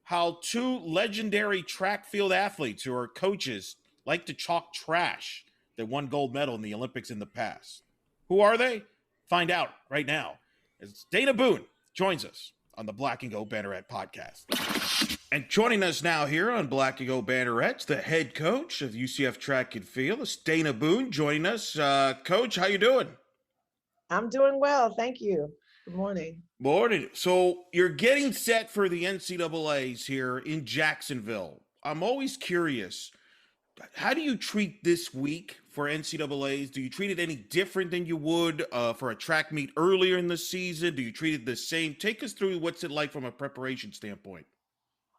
how 2 legendary track field athletes who are coaches like to chalk trash that won gold medal in the Olympics in the past. Who are they? Find out right now as Dana Boone joins us on the Black and Gold Banneret Podcast. And joining us now here on Black and Gold Bannerets, the head coach of UCF Track and Field, is Dana Boone joining us. Coach, how you doing? I'm doing well, thank you. Good morning. Morning. So you're getting set for the NCAAs here in Jacksonville. I'm always curious, how do you treat this week for NCAAs? Do you treat it any different than you would for a track meet earlier in the season? Do you treat it the same? Take us through what's it like from a preparation standpoint.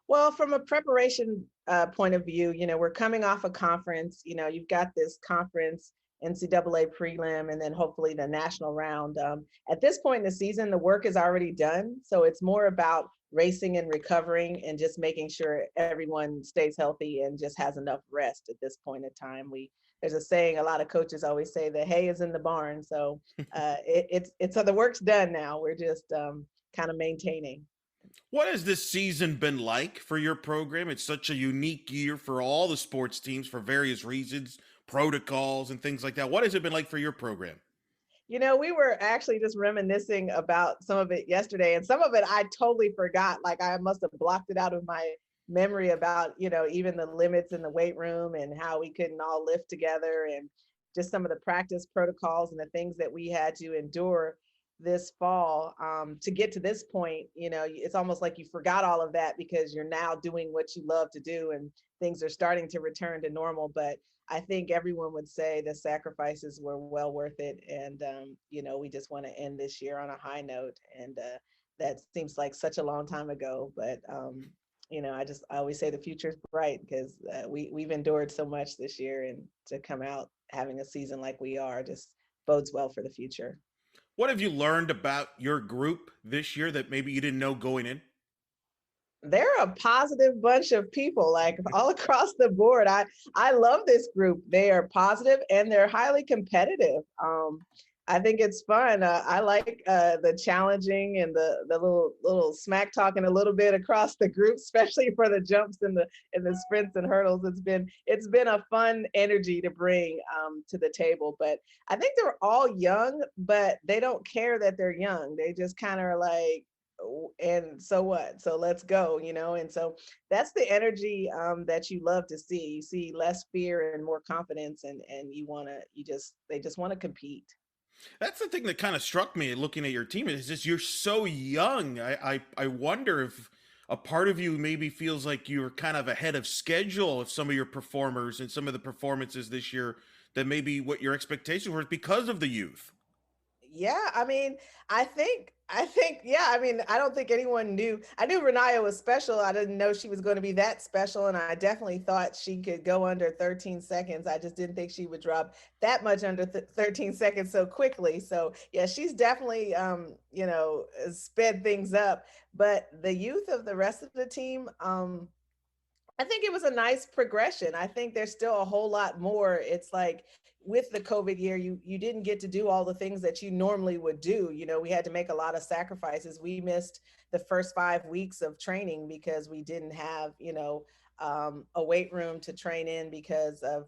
Well, from a preparation point of view, we're coming off a conference. You've got this conference, NCAA prelim, and then hopefully the national round. At this point in the season, the work is already done. So it's more about racing and recovering and just making sure everyone stays healthy and just has enough rest at this point in time. There's a saying, a lot of coaches always say, the hay is in the barn. So so the work's done now. We're just kind of maintaining. What has this season been like for your program? It's such a unique year for all the sports teams for various reasons, protocols and things like that. What has it been like for your program? We were actually just reminiscing about some of it yesterday, and some of it I totally forgot. Like I must have blocked it out of my memory about, even the limits in the weight room and how we couldn't all lift together and just some of the practice protocols and the things that we had to endure this fall to get to this point. It's almost like you forgot all of that because you're now doing what you love to do and things are starting to return to normal. But I think everyone would say the sacrifices were well worth it. And, we just want to end this year on a high note. And that seems like such a long time ago. But, I always say the future's bright because we've endured so much this year, and to come out having a season like we are just bodes well for the future. What have you learned about your group this year that maybe you didn't know going in? They're a positive bunch of people, like all across the board. I love this group. They are positive and they're highly competitive. I think it's fun. I like the challenging and the little smack talking a little bit across the group, especially for the jumps and the sprints and hurdles. It's been a fun energy to bring to the table. But I think they're all young, but they don't care that they're young. They just kind of are like, and so what? So let's go, and so that's the energy that you love to see. You see less fear and more confidence, and they just want to compete. That's the thing that kind of struck me looking at your team is just you're so young. I wonder if a part of you maybe feels like you're kind of ahead of schedule of some of your performers and some of the performances this year that maybe what your expectations were because of the youth. Yeah, I think, yeah, I don't think anyone knew. I knew Renaya was special. I didn't know she was going to be that special. And I definitely thought she could go under 13 seconds. I just didn't think she would drop that much under 13 seconds so quickly. So yeah, she's definitely, sped things up. But the youth of the rest of the team, I think it was a nice progression. I think there's still a whole lot more. It's like with the COVID year, you didn't get to do all the things that you normally would do. We had to make a lot of sacrifices. We missed the first 5 weeks of training because we didn't have, a weight room to train in because of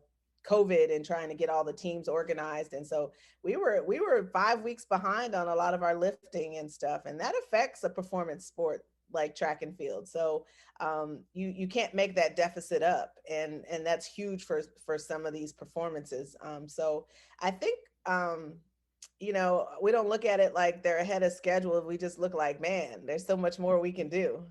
COVID and trying to get all the teams organized. And so we were 5 weeks behind on a lot of our lifting and stuff. And that affects a performance sport like track and field. So you can't make that deficit up. And that's huge for some of these performances. So I think, we don't look at it like they're ahead of schedule. We just look like, man, there's so much more we can do.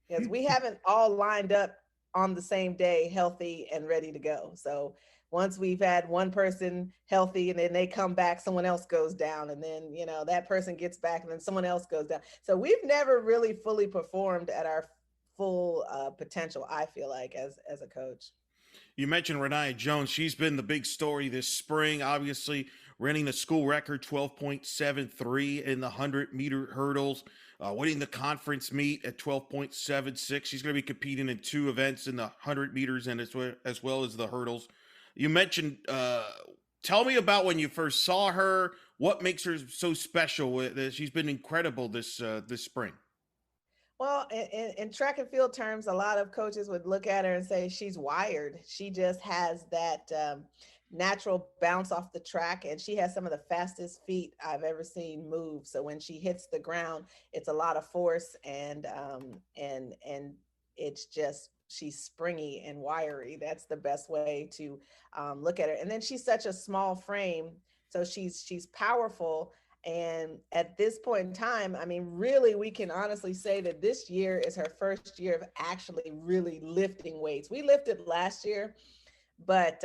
Because we haven't all lined up on the same day, healthy and ready to go. So once we've had one person healthy and then they come back, someone else goes down, and then, that person gets back and then someone else goes down. So we've never really fully performed at our full potential, I feel like, as a coach. You mentioned Renaya Jones. She's been the big story this spring, obviously running the school record 12.73 in the 100-meter hurdles, winning the conference meet at 12.76. She's going to be competing in 2 events in the 100 meters and as well as the hurdles. You mentioned, tell me about when you first saw her. What makes her so special? She's been incredible this spring. Well, in track and field terms, a lot of coaches would look at her and say she's wired. She just has that natural bounce off the track, and she has some of the fastest feet I've ever seen move. So when she hits the ground, it's a lot of force, and it's just, she's springy and wiry. That's the best way to look at her. And then she's such a small frame, so she's powerful. And at this point in time, I mean, really, we can honestly say that this year is her first year of actually really lifting weights. We lifted last year, but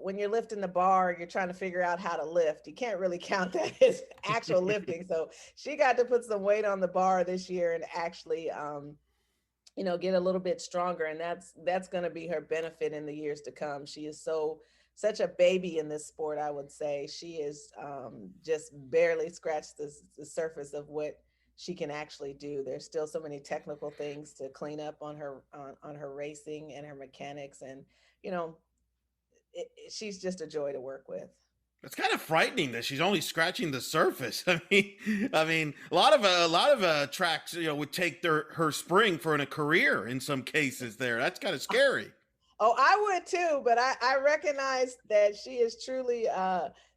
when you're lifting the bar, you're trying to figure out how to lift. You can't really count that as actual lifting. So she got to put some weight on the bar this year and actually, get a little bit stronger. And that's going to be her benefit in the years to come. She is such a baby in this sport, I would say. She is just barely scratched the surface of what she can actually do. There's still so many technical things to clean up on her racing and her mechanics. And, she's just a joy to work with. It's kind of frightening that she's only scratching the surface. I mean, a lot of tracks, would take her spring for a career in some cases. That's kind of scary. Oh, I would too, but I recognize that she is truly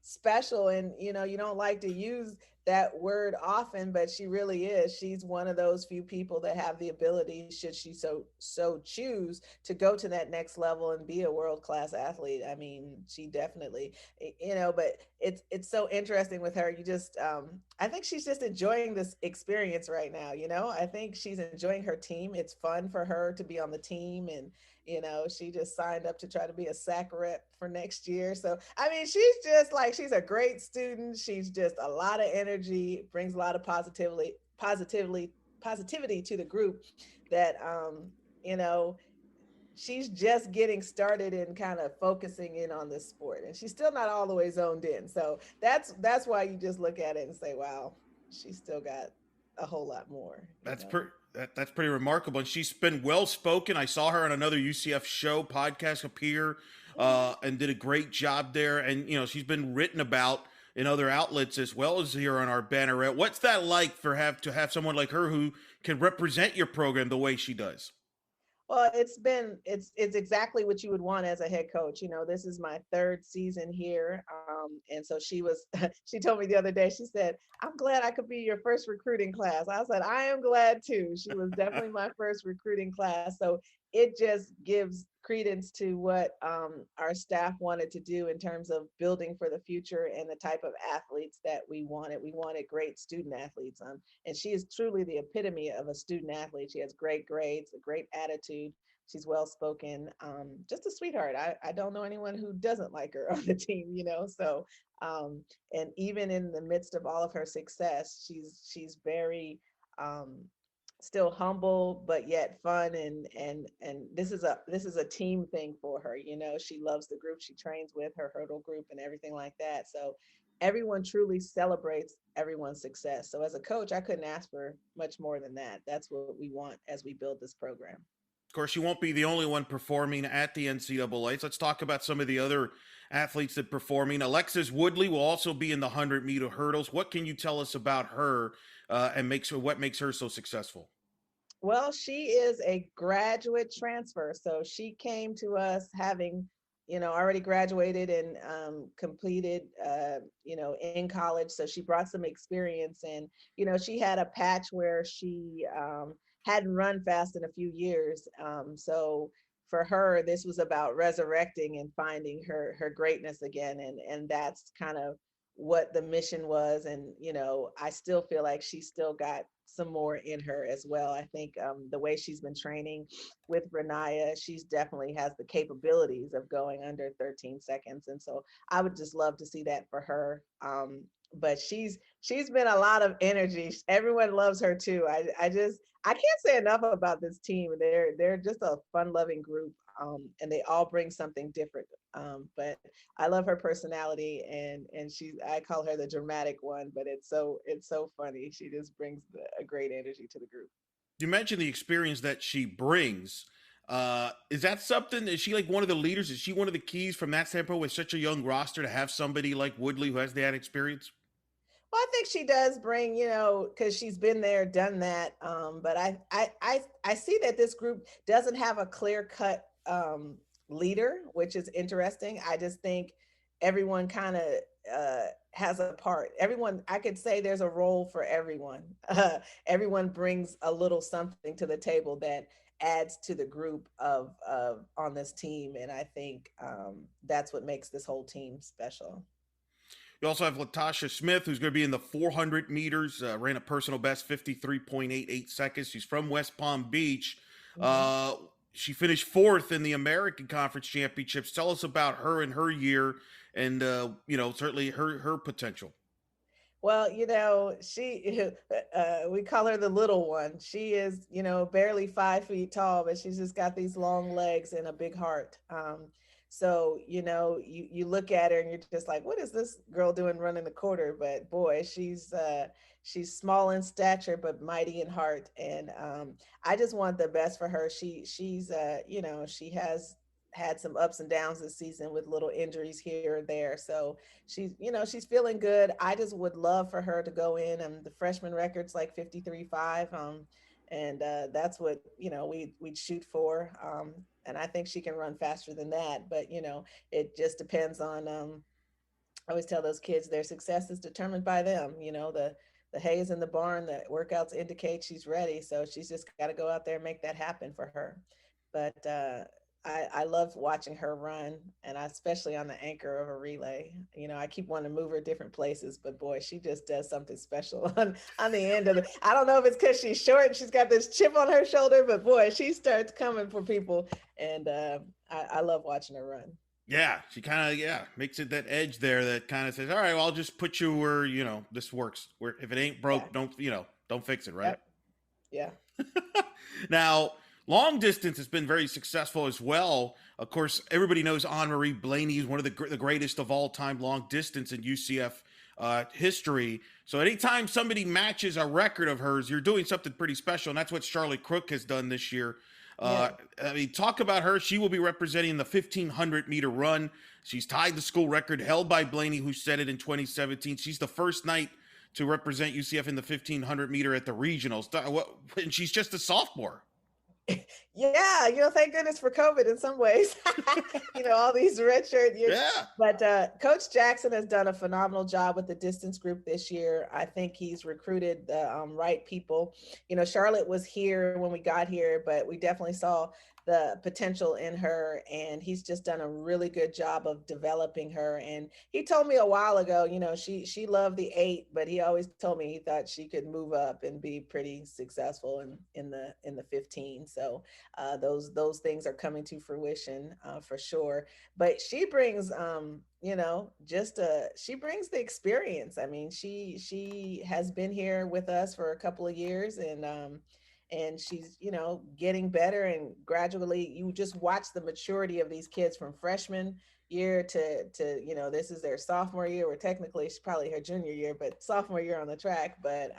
special, and you don't like to use that word often, but she really is. She's one of those few people that have the ability, should she so choose, to go to that next level and be a world-class athlete. I mean, she definitely, but it's so interesting with her. You just, I think she's just enjoying this experience right now. I think she's enjoying her team. It's fun for her to be on the team, and she just signed up to try to be a SAC rep for next year. So, I mean, she's a great student. She's just a lot of energy, brings a lot of positivity to the group that, she's just getting started in kind of focusing in on this sport, and she's still not all the way zoned in. So that's why you just look at it and say, wow, she's still got a whole lot more. That's pretty remarkable. And she's been well-spoken. I saw her on another UCF show podcast appear and did a great job there. And, she's been written about in other outlets as well as here on our banneret. What's that like to have someone like her who can represent your program the way she does? Well, it's exactly what you would want as a head coach. This is my third season here. And so she told me the other day, she said, I'm glad I could be your first recruiting class. I said, I am glad too. She was definitely my first recruiting class. So it just gives credence to what our staff wanted to do in terms of building for the future and the type of athletes that we wanted. We wanted great student athletes. And she is truly the epitome of a student athlete. She has great grades, a great attitude. She's well-spoken, just a sweetheart. I don't know anyone who doesn't like her on the team, So, and even in the midst of all of her success, she's very, still humble, but yet fun. And this is a team thing for her. She loves the group she trains with, her hurdle group and everything like that. So everyone truly celebrates everyone's success. So as a coach, I couldn't ask for much more than that. That's what we want as we build this program. Of course, you won't be the only one performing at the NCAAs. Let's talk about some of the other athletes that are performing. Alexis Woodley will also be in the 100-meter hurdles. What can you tell us about her and what makes her so successful? Well, she is a graduate transfer. So she came to us having, already graduated and completed, in college. So she brought some experience, and, she had a patch where she hadn't run fast in a few years. So for her, this was about resurrecting and finding her greatness again. And that's kind of what the mission was. And, I still feel like she's still got some more in her as well. I think the way she's been training with Renaya, she's definitely has the capabilities of going under 13 seconds. And so I would just love to see that for her. But she's been a lot of energy. Everyone loves her too. I can't say enough about this team. They're just a fun-loving group, and they all bring something different. But I love her personality, and I call her the dramatic one. But it's so funny. She just brings a great energy to the group. You mentioned the experience that she brings. Is that something? Is she like one of the leaders? Is she one of the keys from that standpoint with such a young roster to have somebody like Woodley who has that experience? Well, I think she does bring, because she's been there, done that. But I see that this group doesn't have a clear-cut leader, which is interesting. I just think everyone kind of has a part. Everyone, I could say there's a role for everyone. Everyone brings a little something to the table that adds to the group of on this team, and I think that's what makes this whole team special. You also have Latasha Smith, who's going to be in the 400 meters, ran a personal best 53.88 seconds. She's from West Palm Beach. She finished fourth in the American Conference Championships. Tell us about her and her year and, certainly her potential. Well, she, we call her the little one. She is, barely 5 feet tall, but she's just got these long legs and a big heart. So, you look at her and you're just like, what is this girl doing running the quarter? But boy, she's small in stature, but mighty in heart. And I just want the best for her. She's she has had some ups and downs this season with little injuries here and there. So she's feeling good. I just would love for her to go in, and the freshman record's like 53.5. And that's what, we'd shoot for. And I think she can run faster than that, but it just depends on, I always tell those kids their success is determined by them. The hay is in the barn, the workouts indicate she's ready. So she's just got to go out there and make that happen for her. But I love watching her run, and especially on the anchor of a relay. I keep wanting to move her different places, but boy, she just does something special on the end of it. I don't know if it's because she's short and she's got this chip on her shoulder, but boy, she starts coming for people, and I love watching her run. Yeah, she kind of makes it that edge there that kind of says, all right, well, I'll just put you where this works. Where if it ain't broke, don't fix it, right? Yep. Yeah. Now, long distance has been very successful as well. Of course, everybody knows Anne-Marie Blaney is one of the greatest of all time long distance in UCF history. So anytime somebody matches a record of hers, you're doing something pretty special, and that's what Charlotte Crook has done this year. Talk about her. She will be representing the 1,500 meter run. She's tied the school record held by Blaney, who set it in 2017. She's the first Knight to represent UCF in the 1,500 meter at the regionals. And she's just a sophomore. Yeah, thank goodness for COVID in some ways. All these redshirt years. Yeah. But Coach Jackson has done a phenomenal job with the distance group this year. I think he's recruited the right people. Charlotte was here when we got here, but we definitely saw the potential in her, and he's just done a really good job of developing her. And he told me a while ago, she loved the 8, but he always told me he thought she could move up and be pretty successful in the 15. So those things are coming to fruition for sure. But she brings she brings the experience. I mean, she has been here with us for a couple of years, and she's, getting better, and gradually you just watch the maturity of these kids from freshman year to this is their sophomore year, or technically it's probably her junior year, but sophomore year on the track. But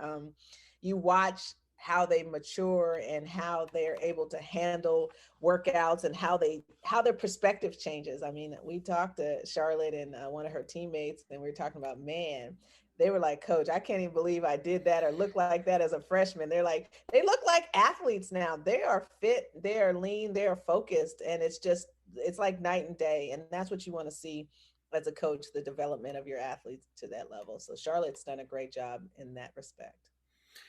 you watch how they mature and how they're able to handle workouts, and how their perspective changes. I mean, we talked to Charlotte and one of her teammates, and we were talking about, man, they were like, Coach, I can't even believe I did that or look like that as a freshman. They're like, they look like athletes now. They are fit, they are lean, they are focused. And it's like night and day. And that's what you want to see as a coach, the development of your athletes to that level. So Charlotte's done a great job in that respect.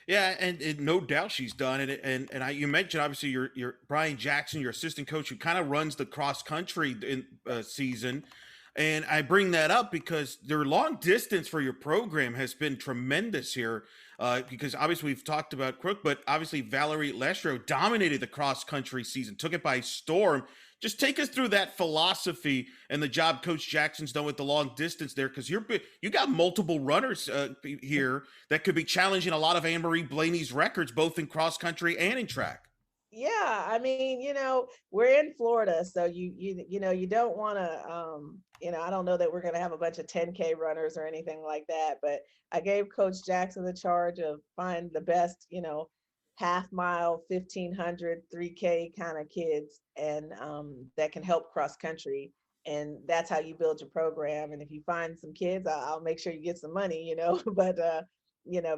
Yeah, and no doubt she's done it. And you mentioned, obviously, your Brian Jackson, your assistant coach, who kind of runs the cross country season. And I bring that up because their long distance for your program has been tremendous here, because obviously we've talked about Crook, but obviously Valerie Leshro dominated the cross country season, took it by storm. Just take us through that philosophy and the job Coach Jackson's done with the long distance there, because you got multiple runners here that could be challenging a lot of Anne-Marie Blaney's records, both in cross country and in track. Yeah, I mean, we're in Florida, so you don't want to, I don't know that we're going to have a bunch of 10K runners or anything like that, but I gave Coach Jackson the charge of find the best, half mile, 1,500, 3K kind of kids, and that can help cross country. And that's how you build your program. And if you find some kids, I'll make sure you get some money, but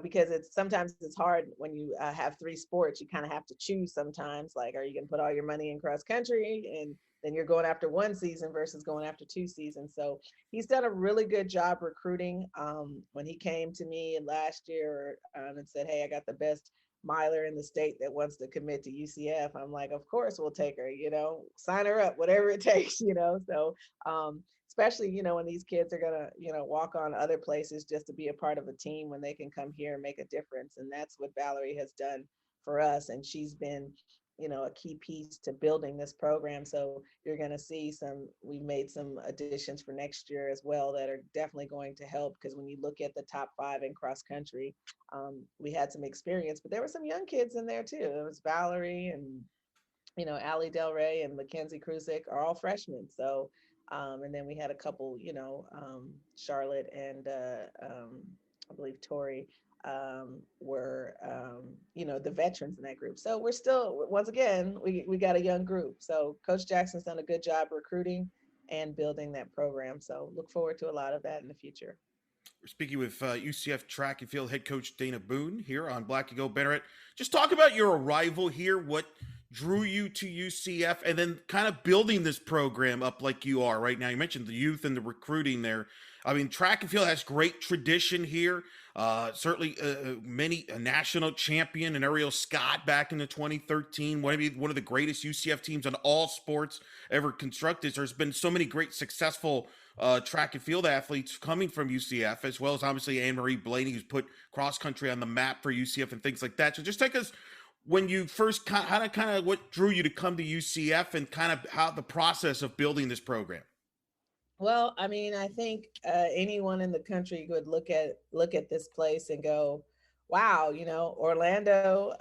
because sometimes it's hard when you have 3 sports. You kind of have to choose sometimes, like, are you going to put all your money in cross country and then you're going after one season versus going after 2 seasons. So he's done a really good job recruiting. When he came to me last year and said, hey, I got the best miler in the state that wants to commit to UCF. I'm like, of course we'll take her, sign her up, whatever it takes, So especially, when these kids are gonna, walk on other places just to be a part of a team when they can come here and make a difference. And that's what Valerie has done for us. And she's been, a key piece to building this program. So you're going to see we've made some additions for next year as well that are definitely going to help, because when you look at the top 5 in cross country, we had some experience, but there were some young kids in there too. It was Valerie and, Allie Del Rey and Mackenzie Kruzik are all freshmen. So, and then we had a couple, Charlotte and I believe Tori were the veterans in that group. So we're still, once again, we got a young group. So Coach Jackson's done a good job recruiting and building that program. So look forward to a lot of that in the future. We're speaking with UCF track and field head coach Dana Boone here on Black Gold Banneret. Just talk about your arrival here, what drew you to UCF, and then kind of building this program up like you are right now. You mentioned the youth and the recruiting there. I mean, track and field has great tradition here. Certainly a national champion and Ariel Scott back in the 2013, one of the greatest UCF teams on all sports ever constructed. There's been so many great successful track and field athletes coming from UCF, as well as obviously Anne-Marie Blaney, who's put cross country on the map for UCF and things like that. So just take us when you first kind of what drew you to come to UCF and kind of how the process of building this program. Well, I mean, I think anyone in the country would look at this place and go, wow, Orlando,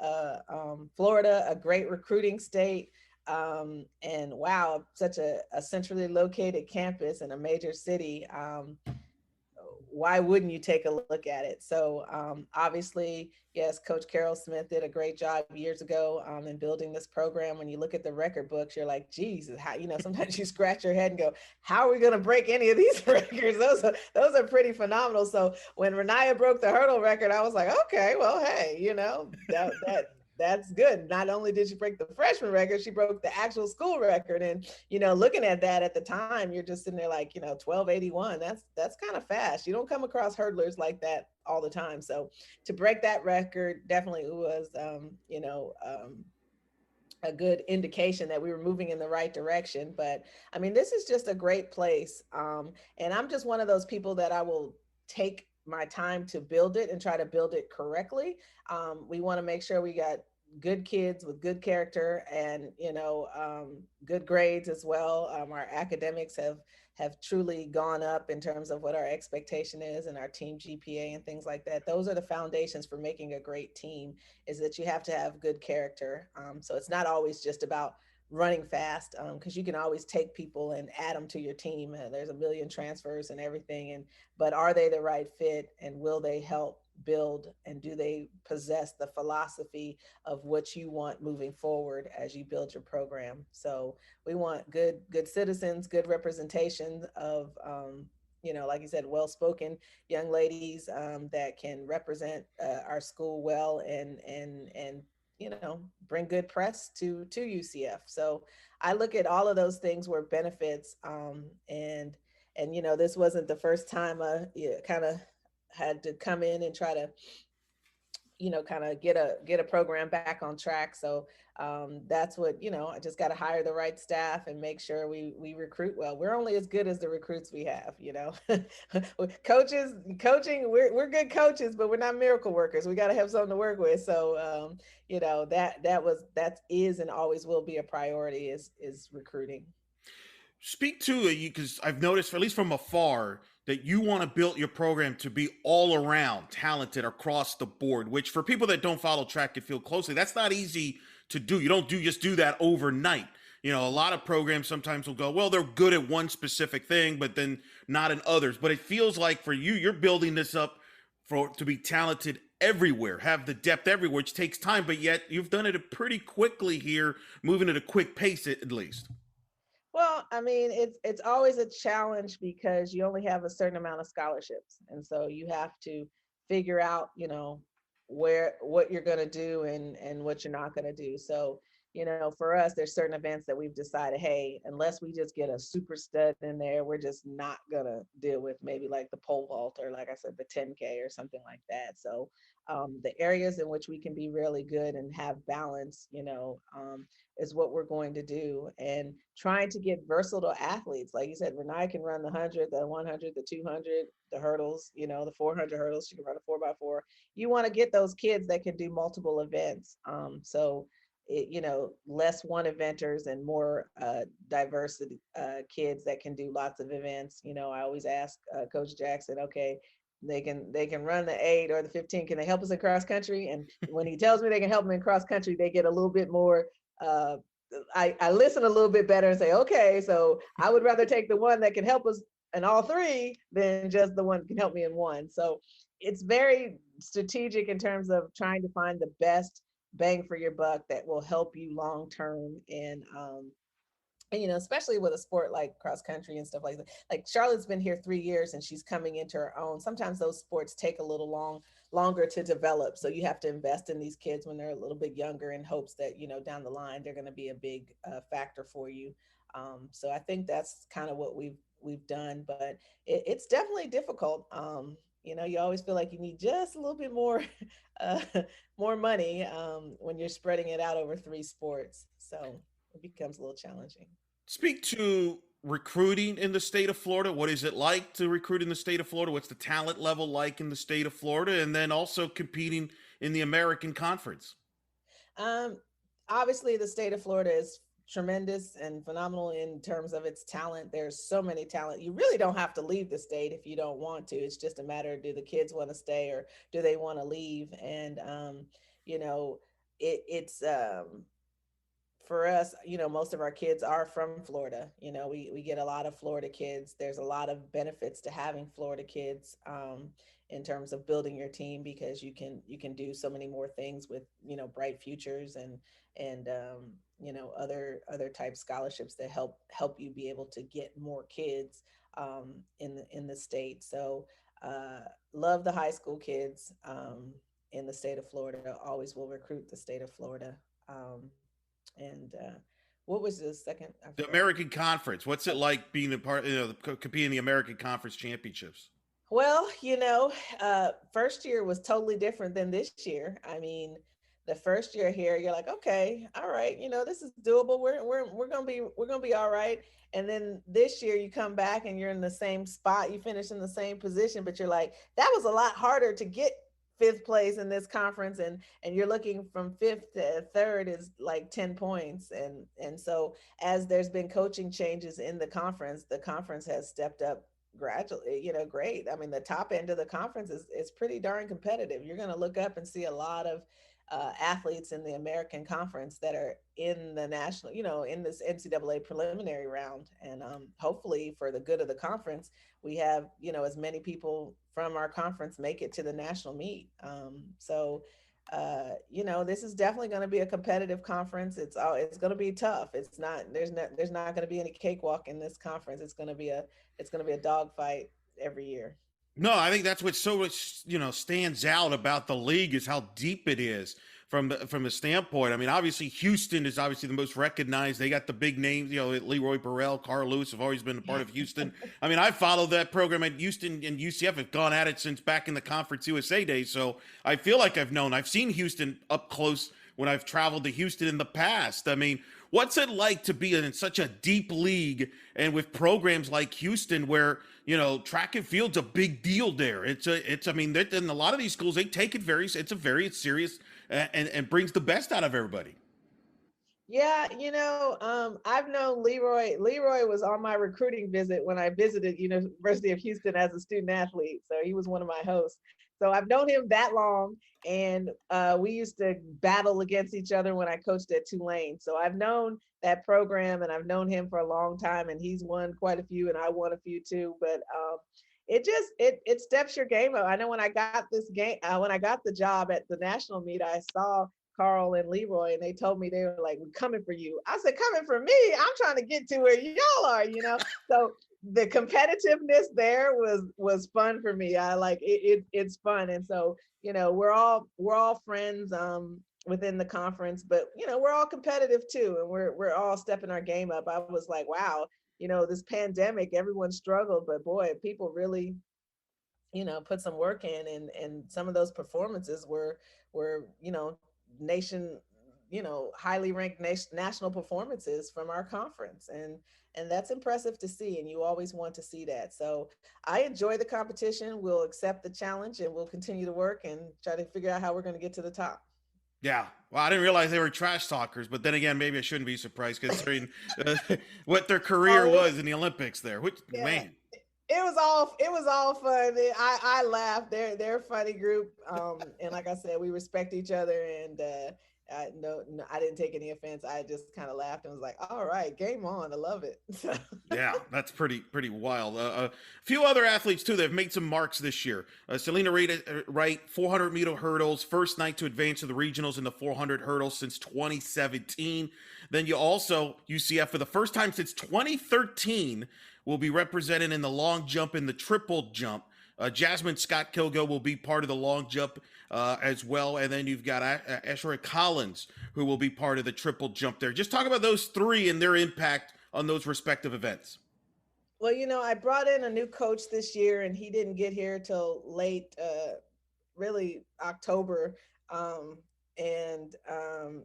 Florida, a great recruiting state. And wow, such a centrally located campus in a major city. Why wouldn't you take a look at it? So obviously, yes, Coach Carol Smith did a great job years ago in building this program. When you look at the record books, you're like, geez, how, sometimes you scratch your head and go, how are we going to break any of these records? Those are pretty phenomenal. So when Renaya broke the hurdle record, I was like, okay, well, hey, that's good. Not only did she break the freshman record, she broke the actual school record. And, looking at that at the time, you're just sitting there like, 1281, that's kind of fast. You don't come across hurdlers like that all the time. So to break that record definitely was, a good indication that we were moving in the right direction. But I mean, this is just a great place. And I'm just one of those people that I will take my time to build it and try to build it correctly. We want to make sure we got good kids with good character and, good grades as well. Our academics have truly gone up in terms of what our expectation is and our team GPA and things like that. Those are the foundations for making a great team, is that you have to have good character. So it's not always just about running fast, because you can always take people and add them to your team. There's a million transfers and everything, but are they the right fit, and will they help build, and do they possess the philosophy of what you want moving forward as you build your program? So we want good citizens, good representation of like you said, well-spoken young ladies that can represent our school well and bring good press to UCF. So I look at all of those things were benefits. And this wasn't the first time I kind of had to come in and try to, kind of get a program back on track. So that's what, I just got to hire the right staff and make sure we recruit well. We're only as good as the recruits we have, coaching, we're good coaches, but we're not miracle workers. We got to have something to work with. So, that is and always will be a priority is recruiting. Speak to you, because I've noticed, at least from afar, that you want to build your program to be all around talented across the board, which for people that don't follow track and field closely, that's not easy to do. You don't just do that overnight. A lot of programs sometimes will go, well, they're good at one specific thing, but then not in others. But it feels like for you, you're building this up to be talented everywhere, have the depth everywhere, which takes time, but yet you've done it pretty quickly here, moving at a quick pace at least. Well, I mean, it's always a challenge because you only have a certain amount of scholarships. And so you have to figure out, what you're going to do and what you're not going to do. So, for us, there's certain events that we've decided, hey, unless we just get a super stud in there, we're just not gonna deal with maybe like the pole vault or, like I said, the 10K or something like that. So the areas in which we can be really good and have balance, is what we're going to do. And trying to get versatile athletes. Like you said, Renee can run the 100, the 100, the 200, the hurdles, the 400 hurdles. She can run a 4x4. You want to get those kids that can do multiple events. Less one eventers and more diversity kids that can do lots of events. I always ask Coach Jackson, okay, they can run the 8 or the 15. Can they help us in cross country? And when he tells me they can help them in cross country, they get a little bit more. I listen a little bit better and say, okay, so I would rather take the one that can help us in all 3 than just the one that can help me in 1. So it's very strategic in terms of trying to find the best bang for your buck that will help you long term. And especially with a sport like cross country and stuff like that. Like Charlotte's been here 3 years and she's coming into her own. Sometimes those sports take a little longer to develop. So you have to invest in these kids when they're a little bit younger in hopes that, down the line, they're going to be a big factor for you. So I think that's kind of what we've done, but it's definitely difficult. You always feel like you need just a little bit more, more money when you're spreading it out over 3 sports. So it becomes a little challenging. Speak to recruiting in the state of Florida. What is it like to recruit in the state of Florida? What's the talent level like in the state of Florida? And then also competing in the American Conference. Obviously, the state of Florida is tremendous and phenomenal in terms of its talent. There's so many talent. You really don't have to leave the state if you don't want to. It's just a matter of, do the kids want to stay or do they want to leave? And, it's for us, most of our kids are from Florida. We get a lot of Florida kids. There's a lot of benefits to having Florida kids in terms of building your team, because you can do so many more things with, bright futures and other type scholarships that help you be able to get more kids in the state. So love the high school kids in the state of Florida. Always will recruit the state of Florida. And what was the second? The American Conference. What's it like being a part, competing in the American Conference championships? Well, first year was totally different than this year. I mean, the first year here, you're like, okay, all right, this is doable. We're gonna be all right. And then this year you come back and you're in the same spot. You finish in the same position, but you're like, that was a lot harder to get 5th place in this conference, and you're looking from 5th to 3rd is like 10 points. And so as there's been coaching changes in the conference has stepped up gradually, great. I mean, the top end of the conference is pretty darn competitive. You're going to look up and see a lot of athletes in the American Conference that are in the national, in this NCAA preliminary round. And hopefully for the good of the conference, we have, as many people from our conference make it to the national meet. This is definitely going to be a competitive conference. It's going to be tough. There's not going to be any cakewalk in this conference. It's going to be a dogfight every year. No, I think that's what so much, stands out about the league is how deep it is from the standpoint. I mean, obviously Houston is obviously the most recognized. They got the big names, Leroy Burrell, Carl Lewis have always been a part of Houston. I mean, I followed that program at Houston, and UCF have gone at it since back in the Conference USA days. So I feel like I've seen Houston up close when I've traveled to Houston in the past. I mean, what's it like to be in such a deep league and with programs like Houston where, track and field's a big deal there. In a lot of these schools, they take it it's a very serious and brings the best out of everybody. Yeah. I've known Leroy. Leroy was on my recruiting visit when I visited University of Houston as a student athlete. So he was one of my hosts. So I've known him that long, and we used to battle against each other when I coached at Tulane. So I've known that program, and I've known him for a long time, and he's won quite a few, and I won a few too. But it steps your game up. I know when I got the job at the national meet, I saw Carl and Leroy, and they told me, they were like, "We're coming for you." I said, "Coming for me? I'm trying to get to where y'all are," So the competitiveness there was fun for me. I like it. It's fun, and so we're all friends. within the conference, but we're all competitive too, and we're all stepping our game up. I was like, wow, this pandemic, everyone struggled, but boy, people really put some work in, and some of those performances were nation highly ranked national performances from our conference, and that's impressive to see, and you always want to see that. So I enjoy the competition. We'll accept the challenge, and we'll continue to work and try to figure out how we're going to get to the top. Yeah. Well, I didn't realize they were trash talkers, but then again, maybe I shouldn't be surprised considering what their career was in the Olympics there. Which, Yeah. man. It was all fun. I laughed. They're a funny group. And like I said, we respect each other, and no, I didn't take any offense. I just kind of laughed and was like, all right, game on. I love it. Yeah, that's pretty wild. A few other athletes too that have made some marks this year. Selena Wright, 400-meter hurdles, first night to advance to the regionals in the 400 hurdles since 2017. Then you also, UCF, for the first time since 2013, will be represented in the long jump and the triple jump. Jasmine Scott Kilgo will be part of the long jump as well. And then you've got Ashley Collins, who will be part of the triple jump there. Just talk about those three and their impact on those respective events. Well, I brought in a new coach this year, and he didn't get here till late, really October. And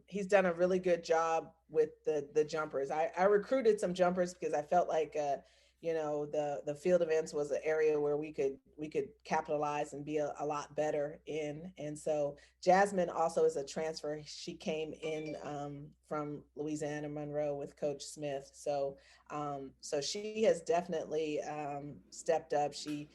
he's done a really good job with the jumpers. I recruited some jumpers because I felt like the field events was an area where we could capitalize and be a lot better in. And so Jasmine also is a transfer. She came in from Louisiana Monroe with Coach Smith. So she has definitely stepped up. She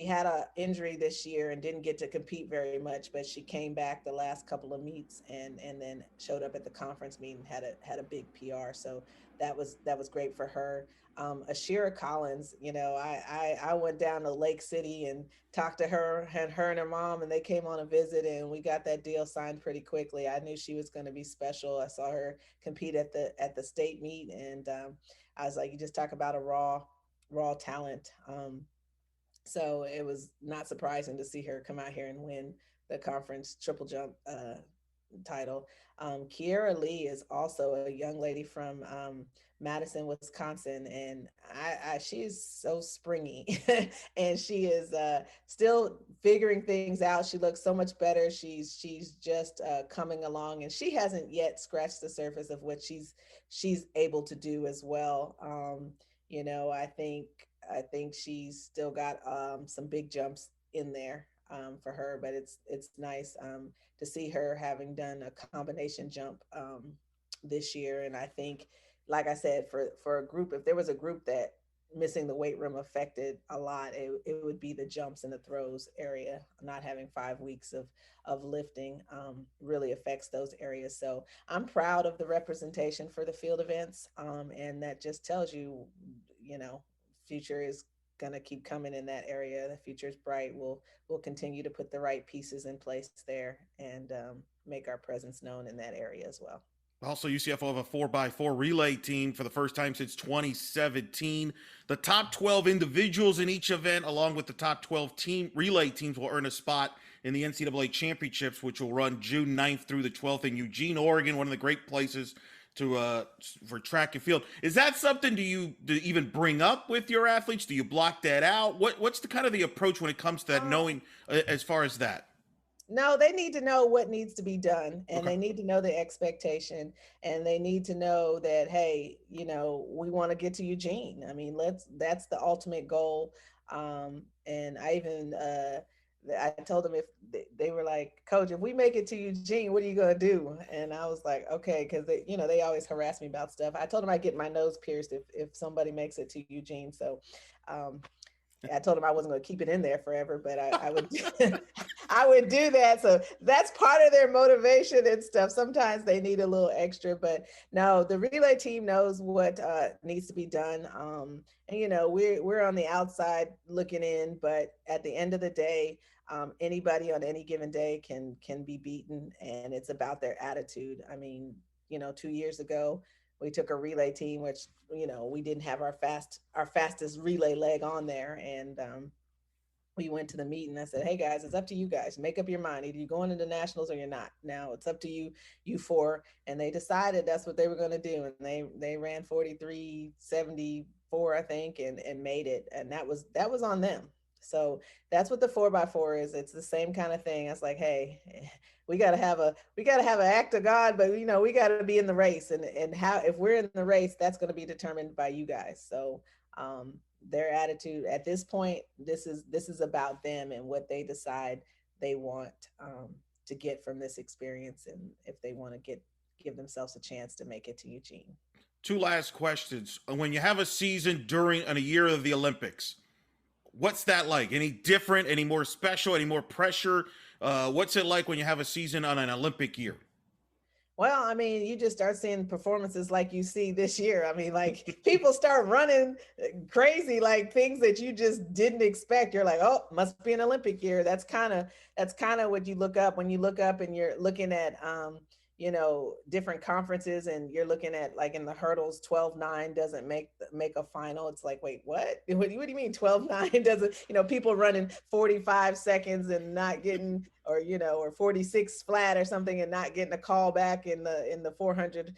had an injury this year and didn't get to compete very much, but she came back the last couple of meets and then showed up at the conference meet and had a big PR. So that was great for her. Ashira Collins, I went down to Lake City and talked to her and her mom, and they came on a visit, and we got that deal signed pretty quickly. I knew she was going to be special. I saw her compete at the state meet, and I was like, you just talk about a raw talent. So it was not surprising to see her come out here and win the conference triple jump title. Kiera Lee is also a young lady from Madison, Wisconsin, and she is so springy, and she is still figuring things out. She looks so much better. She's just coming along, and she hasn't yet scratched the surface of what she's able to do as well. I think she's still got some big jumps in there for her, but it's nice to see her having done a combination jump this year. And I think, like I said, for a group, if there was a group that missing the weight room affected a lot, it would be the jumps and the throws area. Not having 5 weeks of lifting really affects those areas. So I'm proud of the representation for the field events, and that just tells you, future is going to keep coming in that area. The future is bright. We'll continue to put the right pieces in place there and make our presence known in that area as well. Also, UCF will have a 4x4 relay team for the first time since 2017. The top 12 individuals in each event, along with the top 12 relay teams, will earn a spot in the NCAA championships, which will run June 9th through the 12th in Eugene, Oregon, one of the great places for track and field. Is that something do you even bring up with your athletes? Do you block that out? What's the kind of the approach when it comes to that, knowing as far as that? No, they need to know what needs to be done, and Okay. They need to know the expectation, and they need to know that, hey, we want to get to Eugene. I mean, that's the ultimate goal. And I even I told them, if they were like, Coach, if we make it to Eugene, what are you going to do? And I was like, okay, because they always harass me about stuff. I told them I'd get my nose pierced if somebody makes it to Eugene. So I told them I wasn't going to keep it in there forever, but I would I would do that. So that's part of their motivation and stuff. Sometimes they need a little extra, but no, the relay team knows what needs to be done. And we're on the outside looking in, but at the end of the day, anybody on any given day can be beaten, and it's about their attitude. I mean, 2 years ago, we took a relay team, which, we didn't have our fastest relay leg on there. And we went to the meeting. I said, hey guys, it's up to you guys. Make up your mind. Either you're going into nationals or you're not. Now it's up to you four. And they decided that's what they were going to do. And they ran 43.74, I think, and made it. And that was on them. So that's what the 4x4 is. It's the same kind of thing. It's like, hey, we got to have an act of God, but we got to be in the race, and how, if we're in the race, that's going to be determined by you guys. So, their attitude at this point, this is about them and what they decide they want to get from this experience, and if they want to give themselves a chance to make it to Eugene. Two last questions. When you have a season during a year of the Olympics, what's that like? Any different, any more special, any more pressure? What's it like when you have a season on an Olympic year? Well, I mean, you just start seeing performances like you see this year. I mean, like people start running crazy, like things that you just didn't expect. You're like, oh, must be an Olympic year. That's kind of what you look up when you look up and you're looking at, different conferences, and you're looking at, like, in the hurdles, 12.9 doesn't make a final. It's like, wait, what do you mean 12.9 doesn't, people running 45 seconds and not getting, or 46 flat or something and not getting a call back in the 400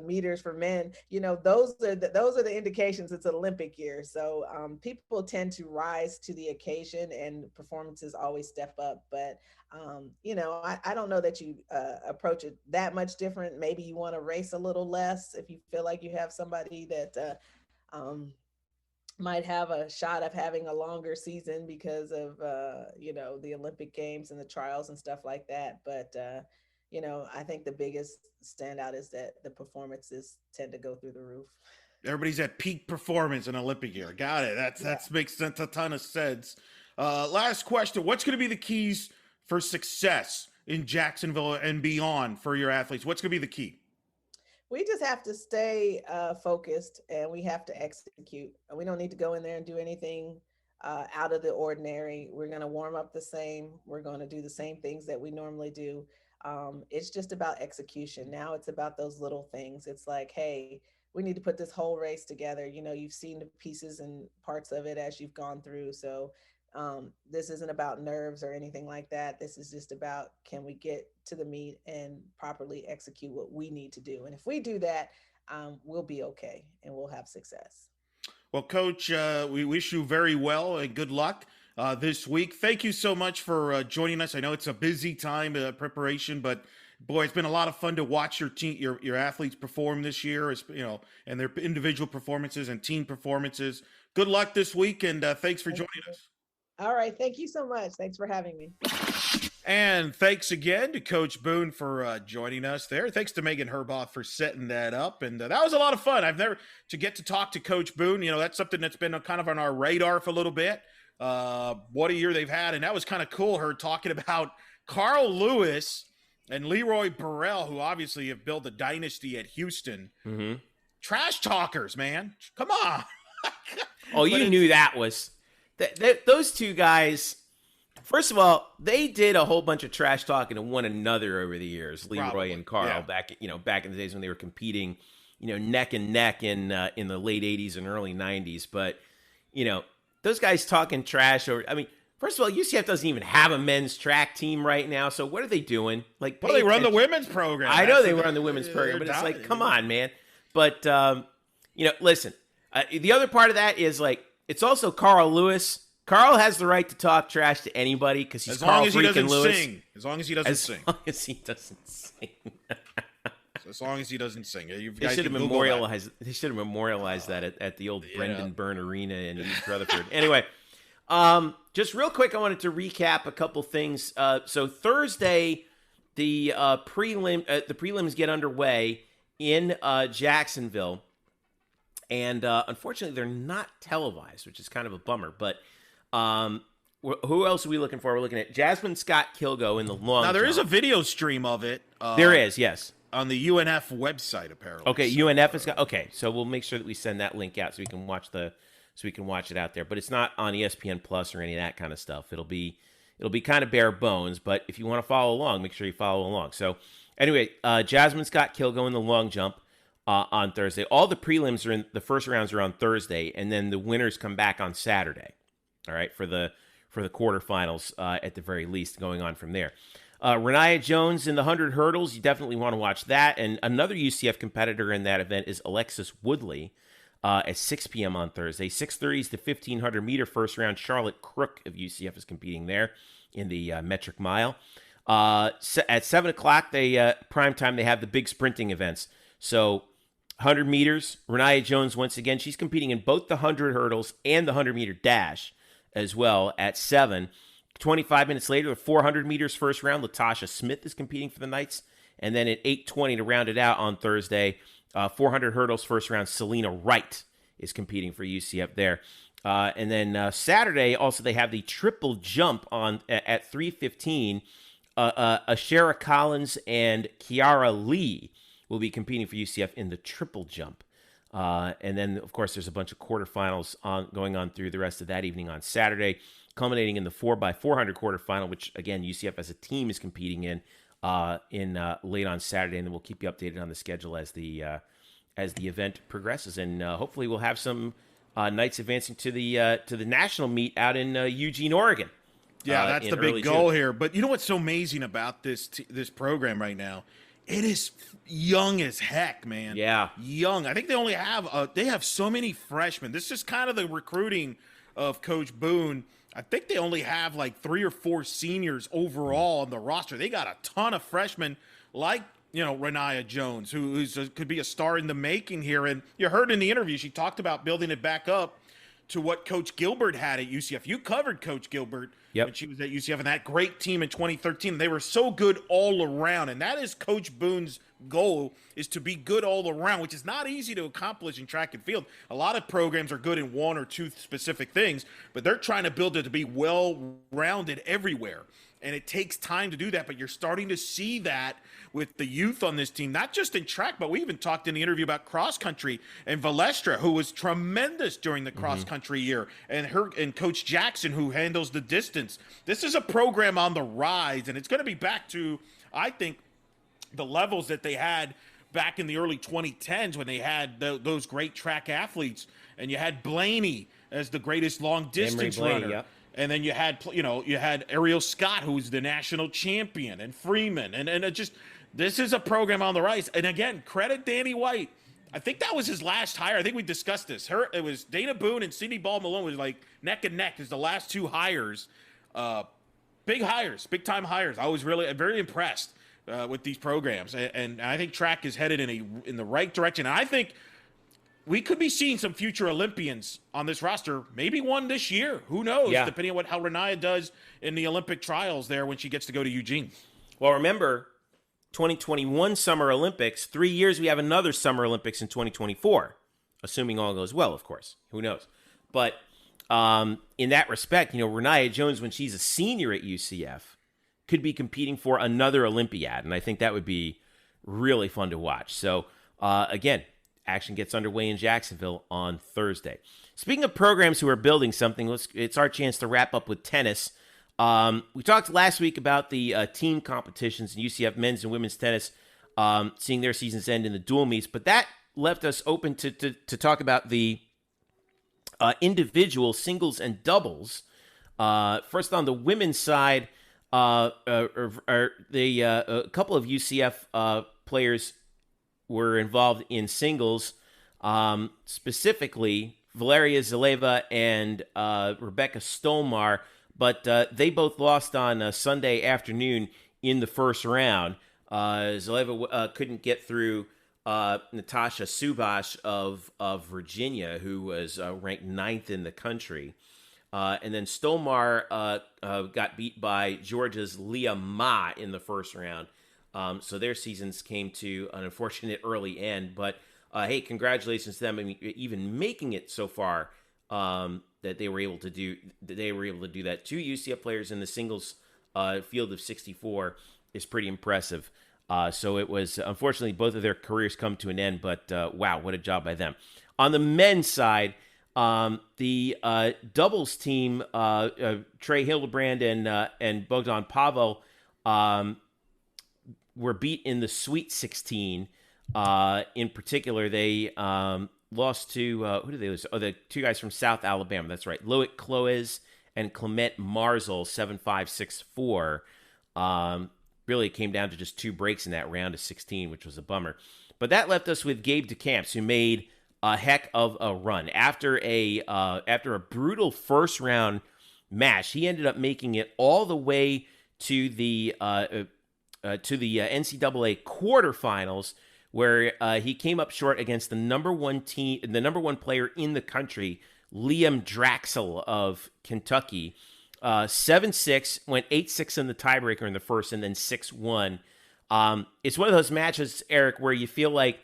meters for men. Those are the indications it's an Olympic year. So people tend to rise to the occasion, and performances always step up. But I don't know that you approach it that much different. Maybe you want to race a little less if you feel like you have somebody that might have a shot of having a longer season because of the Olympic Games and the trials and stuff like that. But I think the biggest standout is that the performances tend to go through the roof. Everybody's at peak performance in Olympic year. Got it. That makes a ton of sense. Last question. What's going to be the keys for success in Jacksonville and beyond for your athletes? What's going to be the key? We just have to stay focused, and we have to execute. We don't need to go in there and do anything out of the ordinary. We're going to warm up the same. We're going to do the same things that we normally do. It's just about execution. Now it's about those little things. It's like, hey, we need to put this whole race together. You've seen the pieces and parts of it as you've gone through. So this isn't about nerves or anything like that. This is just about, can we get to the meet and properly execute what we need to do? And if we do that, we'll be okay and we'll have success. Well, Coach, we wish you very well and good luck this week. Thank you so much for joining us. I know it's a busy time preparation, but boy, it's been a lot of fun to watch your team, your athletes perform this year, and their individual performances and team performances. Good luck this week, and thanks for joining us. All right. Thank you so much. Thanks for having me. And thanks again to Coach Boone for joining us there. Thanks to Megan Herboth for setting that up. And that was a lot of fun. To get to talk to Coach Boone, that's something that's been kind of on our radar for a little bit. What a year they've had. And that was kind of cool, her talking about Carl Lewis and Leroy Burrell, who obviously have built a dynasty at Houston. Mm-hmm. Trash talkers, man. Come on. You knew that was... Those two guys, first of all, they did a whole bunch of trash talking to one another over the years, Leroy and Carl, back in the days when they were competing, neck and neck in the late 80s and early 90s. But, those guys talking trash first of all, UCF doesn't even have a men's track team right now. So what are they doing? Like, they run the women's program. I know they run the women's program, but it's like, come on, man. But, listen, the other part of that is like, it's also Carl Lewis. Carl has the right to talk trash to anybody because he's Carl freaking Lewis. As long as he doesn't sing. As long as he doesn't sing. As long as he doesn't sing. They should have memorialized that at the old Brendan Byrne Arena in East Rutherford. Anyway, just real quick, I wanted to recap a couple things. So Thursday, the prelims get underway in Jacksonville. And unfortunately, they're not televised, which is kind of a bummer. But who else are we looking for? We're looking at Jasmine Scott Kilgo in the long jump. Now, there is a video stream of it. There is, yes. On the UNF website, apparently. Okay, UNF has got. Okay, so we'll make sure that we send that link out so we can watch it out there. But it's not on ESPN Plus or any of that kind of stuff. It'll be kind of bare bones. But if you want to follow along, make sure you follow along. So anyway, Jasmine Scott Kilgo in the long jump. On Thursday. All the prelims the first rounds are on Thursday, and then the winners come back on Saturday. All right, for the for the quarterfinals at the very least, going on from there. Renaya Jones in the 100 hurdles, you definitely want to watch that. And another UCF competitor in that event is Alexis Woodley at 6 p.m. on Thursday. 6:30 is the 1,500-meter first round. Charlotte Crook of UCF is competing there in the metric mile. At 7 o'clock, prime time, they have the big sprinting events. So 100 meters, Renaya Jones, once again, she's competing in both the 100 hurdles and the 100-meter dash as well at 7. 25 minutes later, the 400 meters first round, Latasha Smith is competing for the Knights. And then at 8:20 to round it out on Thursday, 400 hurdles first round, Selena Wright is competing for UCF there. And then Saturday, also they have the triple jump on at 3:15. Ashera Collins and Kiara Lee will be competing for UCF in the triple jump. And then, of course, there's a bunch of quarterfinals going on through the rest of that evening on Saturday, culminating in the 4x400 quarterfinal, which, again, UCF as a team is competing in late on Saturday. And then we'll keep you updated on the schedule as the event progresses. And hopefully we'll have some Knights advancing to the national meet out in Eugene, Oregon. Yeah, that's the big goal here. But you know what's so amazing about this program right now? It is young as heck, man. Yeah. Young. I think they only have they have so many freshmen. This is kind of the recruiting of Coach Boone. I think they only have like 3 or 4 seniors overall on the roster. They got a ton of freshmen like, Renaya Jones, who could be a star in the making here. And you heard in the interview, she talked about building it back up to what Coach Gilbert had at UCF. You covered Coach Gilbert when she was at UCF, and that great team in 2013. They were so good all around, and that is Coach Boone's goal, is to be good all around, which is not easy to accomplish in track and field. A lot of programs are good in 1 or 2 specific things, but they're trying to build it to be well-rounded everywhere. And it takes time to do that, but you're starting to see that with the youth on this team, not just in track, but we even talked in the interview about cross-country and Valestra, who was tremendous during the cross-country year, and Coach Jackson, who handles the distance. This is a program on the rise, and it's going to be back to, I think, the levels that they had back in the early 2010s when they had those great track athletes, and you had Blaney as the greatest long-distance runner. Yep. And then you had Ariel Scott, who's the national champion, and Freeman. And it just, this is a program on the rise. And again, credit Danny White. I think that was his last hire. I think we discussed this. It was Dana Boone and Cindy Ball Malone was like neck and neck as the last 2 hires. Big hires, big-time hires. I was really very impressed with these programs. And I think track is headed in the right direction. And I think we could be seeing some future Olympians on this roster, maybe one this year. Who knows, depending on how Renaya does in the Olympic trials there when she gets to go to Eugene. Well, remember, 2021 Summer Olympics, 3 years we have another Summer Olympics in 2024, assuming all goes well, of course. Who knows? But in that respect, Renaya Jones, when she's a senior at UCF, could be competing for another Olympiad, and I think that would be really fun to watch. So, again, action gets underway in Jacksonville on Thursday. Speaking of programs who are building something, it's our chance to wrap up with tennis. We talked last week about the team competitions in UCF men's and women's tennis, seeing their seasons end in the dual meets, but that left us open to talk about the individual singles and doubles. First on the women's side, a couple of UCF players were involved in singles, specifically Valeria Zaleva and Rebecca Stolmar, but they both lost on Sunday afternoon in the first round. Zaleva couldn't get through Natasha Subash of Virginia, who was ranked 9th in the country. And then Stolmar got beat by Georgia's Leah Ma in the first round. So their seasons came to an unfortunate early end, but hey, congratulations to them. I mean, even making it so far that they were able to do that. 2 UCF players in the singles field of 64 is pretty impressive. So it was, unfortunately, both of their careers come to an end, but wow, what a job by them. On the men's side, the doubles team, Trey Hildebrand and Bogdan Pavel, were beat in the Sweet 16. In particular, they lost to, who did they lose? Oh, the 2 guys from South Alabama. That's right. Loic Cloes and Clement Marzel 7-5, 6-4. Really came down to just 2 breaks in that round of 16, which was a bummer. But that left us with Gabe Decamps, who made a heck of a run. After a brutal first round match, he ended up making it all the way to the NCAA quarterfinals, where he came up short against the number one player in the country, Liam Draxel of Kentucky. 7-6, went 8-6 in the tiebreaker in the first, and then 6-1. It's one of those matches, Eric, where you feel like,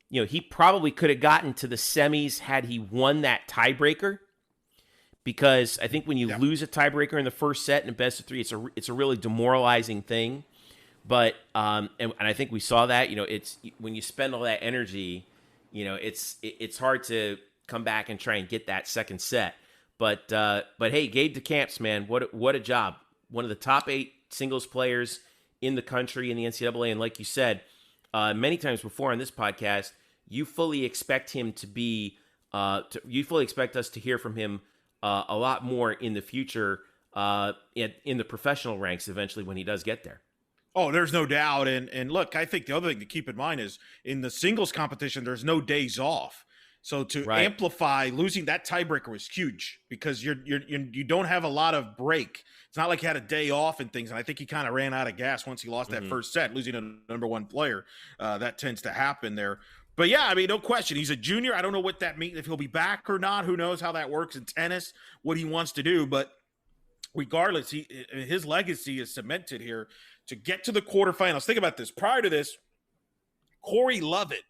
he probably could have gotten to the semis had he won that tiebreaker. Because I think when you lose a tiebreaker in the first set in a best of 3, it's a really demoralizing thing. But and I think we saw that. It's when you spend all that energy, it's hard to come back and try and get that second set. But hey, Gabe Decamps, man, what a job! One of the top 8 singles players in the country in the NCAA, and like you said many times before on this podcast, you fully expect him to be. You fully expect us to hear from him a lot more in the future in the professional ranks eventually when he does get there. Oh, there's no doubt. And look, I think the other thing to keep in mind is in the singles competition, there's no days off. So to amplify losing that tiebreaker was huge because you don't have a lot of break. It's not like he had a day off and things. And I think he kind of ran out of gas once he lost that first set, losing a number 1 player. That tends to happen there. But yeah, I mean, no question. He's a junior. I don't know what that means, if he'll be back or not. Who knows how that works in tennis, what he wants to do. But regardless, his legacy is cemented here to get to the quarterfinals. Think about this. Prior to this, Corey Lovett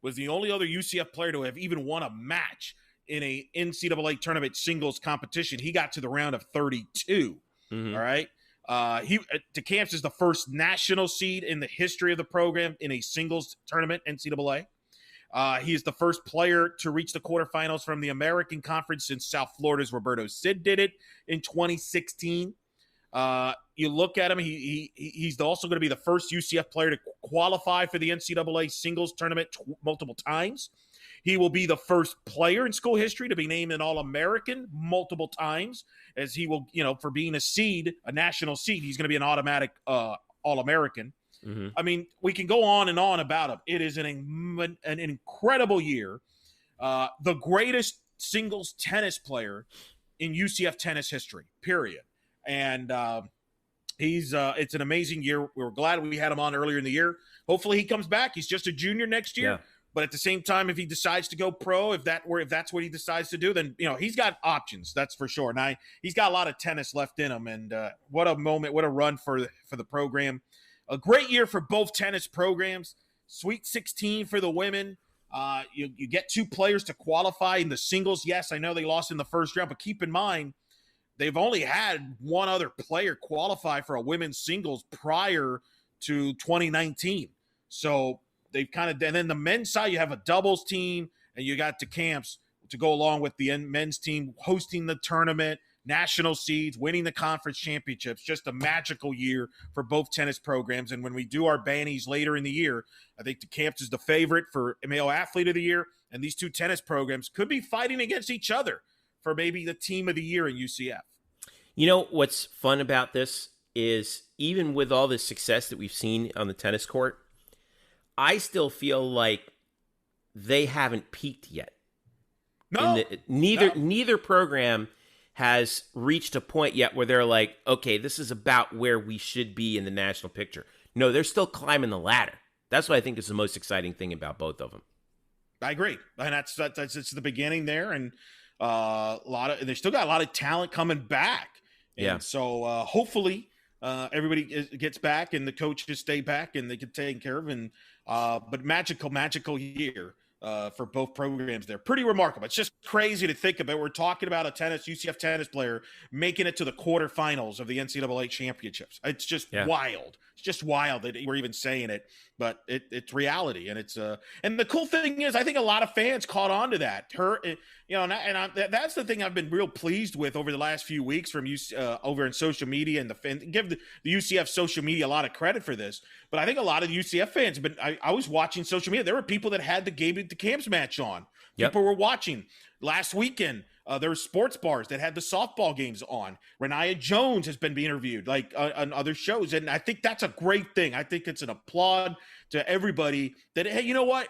was the only other UCF player to have even won a match in a NCAA tournament singles competition. He got to the round of 32. All right. Decamps is the first national seed in the history of the program in a singles tournament, NCAA. He is the first player to reach the quarterfinals from the American Conference since South Florida's Roberto Cid did it in 2016. You look at him, he's also going to be the first UCF player to qualify for the NCAA singles tournament multiple times. He will be the first player in school history to be named an All-American multiple times, as he will, for being a seed, a national seed, he's going to be an automatic All-American. I mean, we can go on and on about him. It is an incredible year. The greatest singles tennis player in UCF tennis history, period. And it's an amazing year. We're glad we had him on earlier in the year. Hopefully he comes back. He's just a junior next year. Yeah. But at the same time, if he decides to go pro, if that's what he decides to do, then he's got options. That's for sure. And he's got a lot of tennis left in him. And what a moment, what a run for the program. A great year for both tennis programs. Sweet 16 for the women. You get 2 players to qualify in the singles. Yes, I know they lost in the first round, but keep in mind they've only had 1 other player qualify for a women's singles prior to 2019. So they've kind of – and then the men's side, you have a doubles team, and you got Decamps to go along with the men's team hosting the tournament, national seeds, winning the conference championships. Just a magical year for both tennis programs. And when we do our bannies later in the year, I think Decamps is the favorite for male athlete of the year, and these 2 tennis programs could be fighting against each other for maybe the team of the year in UCF. What's fun about this is even with all the success that we've seen on the tennis court, I still feel like they haven't peaked yet. No. Neither program has reached a point yet where they're like, okay, this is about where we should be in the national picture. No, they're still climbing the ladder. That's what I think is the most exciting thing about both of them. I agree. And that's it's the beginning there. And they still got a lot of talent coming back. And so hopefully everybody gets back and the coaches stay back and they get taken care of. And but magical year for both programs there. Pretty remarkable. It's just crazy to think about. We're talking about a UCF tennis player making it to the quarterfinals of the NCAA championships. It's just wild. It's just wild that we're even saying it, but it's reality. And it's and the cool thing is, I think a lot of fans caught on to that. That's the thing I've been real pleased with over the last few weeks from over in social media, and give the UCF social media a lot of credit for this. But I think a lot of the UCF fans, but I was watching social media. There were people that had the Gabe Decamps match on. People were watching last weekend. There's sports bars that had the softball games on. Renaya Jones has been interviewed on other shows. And I think that's a great thing. I think it's an applaud to everybody that, hey, you know what?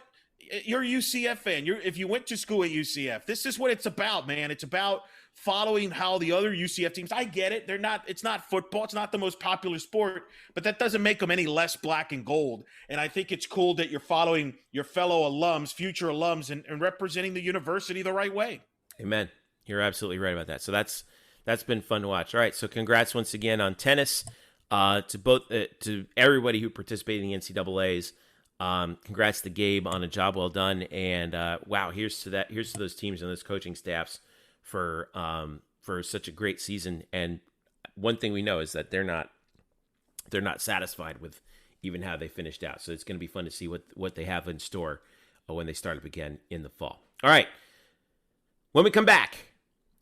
You're a UCF fan. If you went to school at UCF, this is what it's about, man. It's about following how the other UCF teams. I get it. It's not football. It's not the most popular sport, but that doesn't make them any less black and gold. And I think it's cool that you're following your fellow alums, future alums, and representing the university the right way. Amen. You're absolutely right about that. So that's been fun to watch. All right. So congrats once again on tennis, to everybody who participated in the NCAAs. Congrats to Gabe on a job well done. And wow, here's to those teams and those coaching staffs for such a great season. And one thing we know is that they're not satisfied with even how they finished out. So it's going to be fun to see what they have in store when they start up again in the fall. All right. When we come back,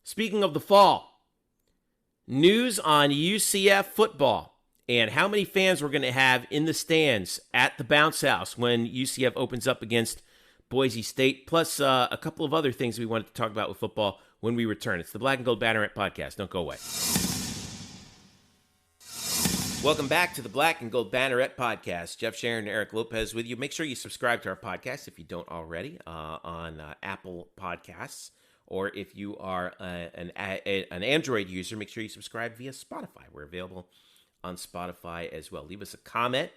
speaking of the fall, news on UCF football and how many fans we're going to have in the stands at the Bounce House when UCF opens up against Boise State, plus a couple of other things we wanted to talk about with football when we return. It's the Black and Gold Banneret Podcast. Don't go away. Welcome back to the Black and Gold Banneret Podcast. Jeff Sharon and Eric Lopez with you. Make sure you subscribe to our podcast if you don't already on Apple Podcasts. Or if you are an Android user, make sure you subscribe via Spotify. We're available on Spotify as well. Leave us a comment,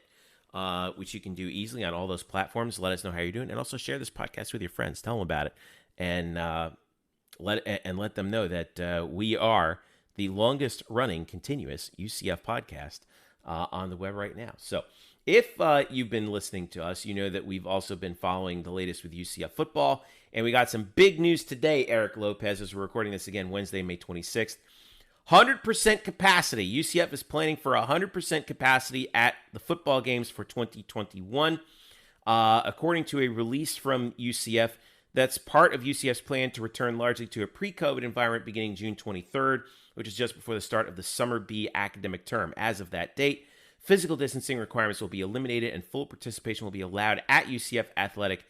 which you can do easily on all those platforms. Let us know how you're doing. And also share this podcast with your friends. Tell them about it. And let them know that we are the longest running continuous UCF podcast on the web right now. So if you've been listening to us, you know that we've also been following the latest with UCF football. And we got some big news today, Eric Lopez, as we're recording this again Wednesday, May 26th. 100% capacity. UCF is planning for 100% capacity at the football games for 2021. According to a release from UCF, that's part of UCF's plan to return largely to a pre-COVID environment beginning June 23rd, which is just before the start of the Summer B academic term. As of that date, physical distancing requirements will be eliminated and full participation will be allowed at UCF athletic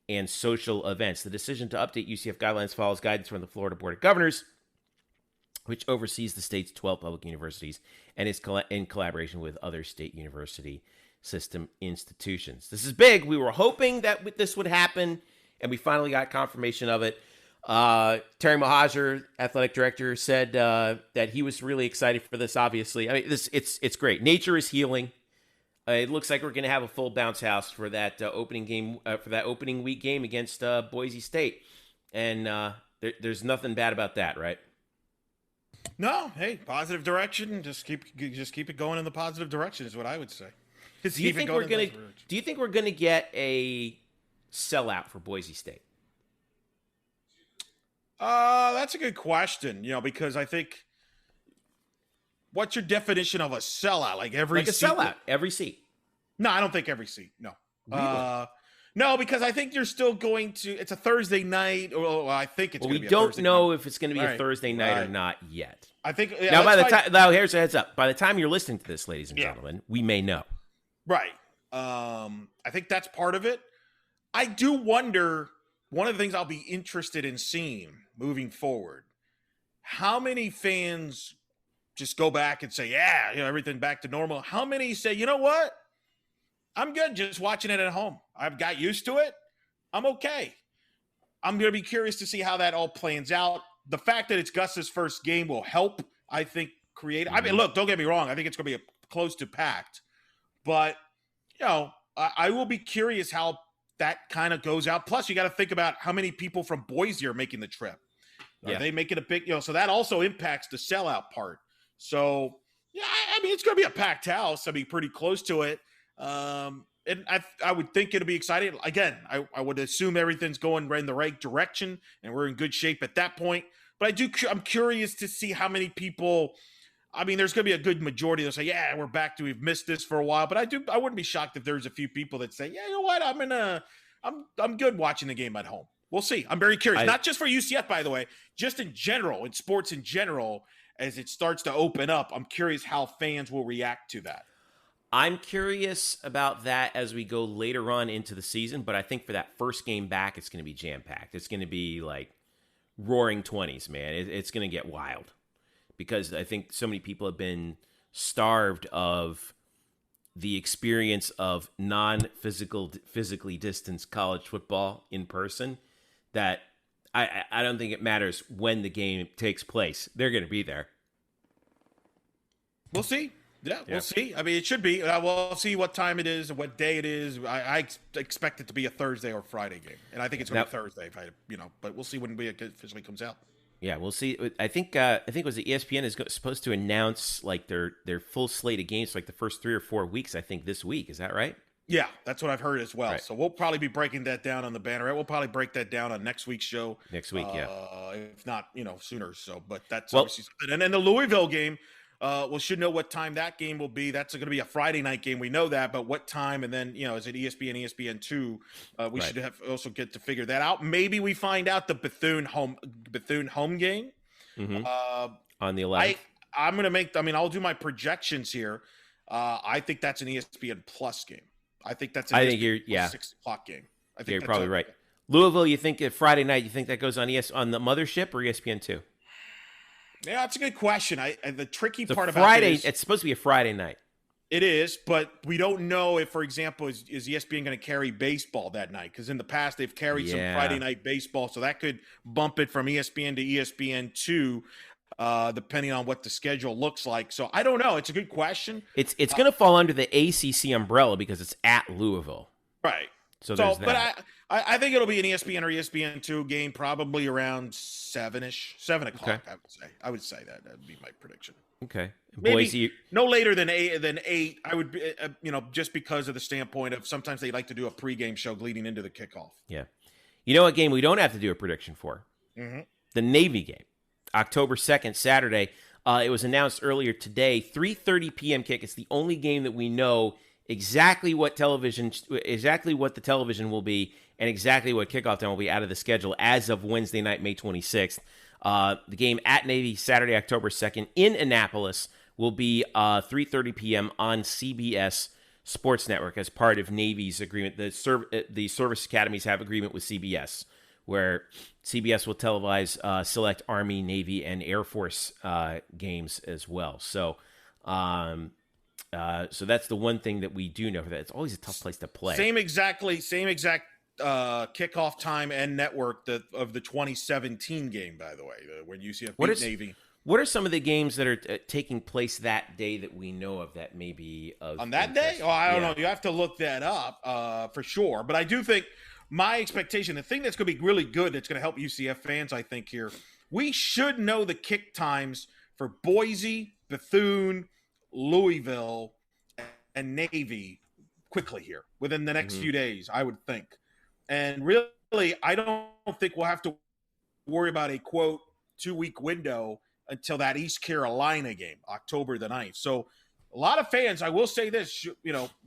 and social events. The decision to update UCF guidelines follows guidance from the Florida Board of Governors, which oversees the state's 12 public universities and is in collaboration with other state university system institutions. This is big. We were hoping that this would happen, and we finally got confirmation of it. Terry Mahajer, athletic director, said that he was really excited for this. Obviously, I mean, it's great. Nature is healing. It looks like we're going to have a full bounce house for that opening game, for that opening week game against Boise State, and there's nothing bad about that, right? No, hey, positive direction. Just keep it going in the positive direction is what I would say. Do you think we're gonna get a sellout for Boise State? That's a good question. Because I think, what's your definition of a sellout? Like a sellout, every seat. No, I don't think every seat. No. Really? No, because I think you're still going to. It's a Thursday night, or I think it's. Well, we don't know if it's going to be a Thursday night or not yet. I think now. Here's a heads up. By the time you're listening to this, ladies and gentlemen, we may know. Right. I think that's part of it. I do wonder. One of the things I'll be interested in seeing moving forward, how many fans just go back and say, "Yeah, everything back to normal." How many say, "You know what? I'm good just watching it at home. I've got used to it. I'm okay." I'm going to be curious to see how that all plans out. The fact that it's Gus's first game will help, I think, create. I mean, look, don't get me wrong. I think it's going to be close to packed. But, I will be curious how that kind of goes out. Plus, you got to think about how many people from Boise are making the trip. Are they making a big, so that also impacts the sellout part. So, yeah, I mean, it's going to be a packed house. I'll be pretty close to it. And I would think it'll be exciting. Again, I would assume everything's going in the right direction and we're in good shape at that point. But I'm curious to see how many people. I mean, there's going to be a good majority that say, "Yeah, we're back to. We've missed this for a while." But I wouldn't be shocked if there's a few people that say, "Yeah, you know what? I'm good watching the game at home." We'll see. I'm very curious. Not just for UCF, by the way, just in general, in sports in general, as it starts to open up. I'm curious how fans will react to that. I'm curious about that as we go later on into the season, but I think for that first game back, it's going to be jam-packed. It's going to be like roaring 20s, man. It's going to get wild because I think so many people have been starved of the experience of physically distanced college football in person that I don't think it matters when the game takes place. They're going to be there. We'll see. Yeah, we'll see. I mean, it should be. We'll see what time it is and what day it is. I expect it to be a Thursday or Friday game, and I think it's going to be Thursday. But we'll see when it officially comes out. Yeah, we'll see. I think it was the ESPN is supposed to announce like their full slate of games for like the first 3 or 4 weeks. I think this week. Is that right? Yeah, that's what I've heard as well. Right. So we'll probably be breaking that down on the Banneret. We'll probably break that down on next week's show. Next week, yeah. If not, sooner. So, but that's obviously something. And then the Louisville game, we should know what time that game will be. That's going to be a Friday night game. We know that, but what time? And then, is it ESPN, ESPN2? We should have also get to figure that out. Maybe we find out the Bethune home game. Mm-hmm. On the 11th. I'm going to I'll do my projections here. I think that's an ESPN Plus game. I think that's an 6 o'clock game. I think you're probably right. Louisville, you think Friday night, you think that goes on on the mothership or ESPN2? Yeah, that's a good question. The tricky part about Friday, it is, it's supposed to be a Friday night. It is, but we don't know if, for example, is ESPN going to carry baseball that night? Because in the past, they've carried some Friday night baseball, so that could bump it from ESPN to ESPN2, depending on what the schedule looks like. So I don't know. It's a good question. It's going to fall under the ACC umbrella because it's at Louisville. Right. So there's that. But I think it'll be an ESPN or ESPN2 game, probably around 7 o'clock. Okay. I would say that would be my prediction. Okay. Maybe Boise, no later than 8. I would be, just because of the standpoint of sometimes they like to do a pregame show leading into the kickoff. Yeah. You know what game we don't have to do a prediction for? Mm-hmm. The Navy game, October 2nd, Saturday. It was announced earlier today, 3:30 p.m. kick. It's the only game that we know exactly what the television will be and exactly what kickoff time will be out of the schedule as of Wednesday night, May 26th. The game at Navy, Saturday, October 2nd in Annapolis will be 3:30 p.m. on CBS Sports Network as part of Navy's agreement. The service academies have agreement with CBS, where CBS will televise select Army, Navy, and Air Force games as well. So that's the one thing that we do know for that. It's always a tough place to play. Same exact kickoff time and network of the 2017 game, by the way, when UCF beat Navy. What are some of the games that are taking place that day that we know of that may be of on that interest? day? Oh, I don't know. You have to look that up for sure. But I do think my expectation, the thing that's going to be really good, that's going to help UCF fans, I think here, we should know the kick times for Boise, Bethune, Louisville, and Navy quickly here within the next few days, I would think. And really, I don't think we'll have to worry about a, quote, 2-week window until that East Carolina game, October the 9th. So a lot of fans, I will say this,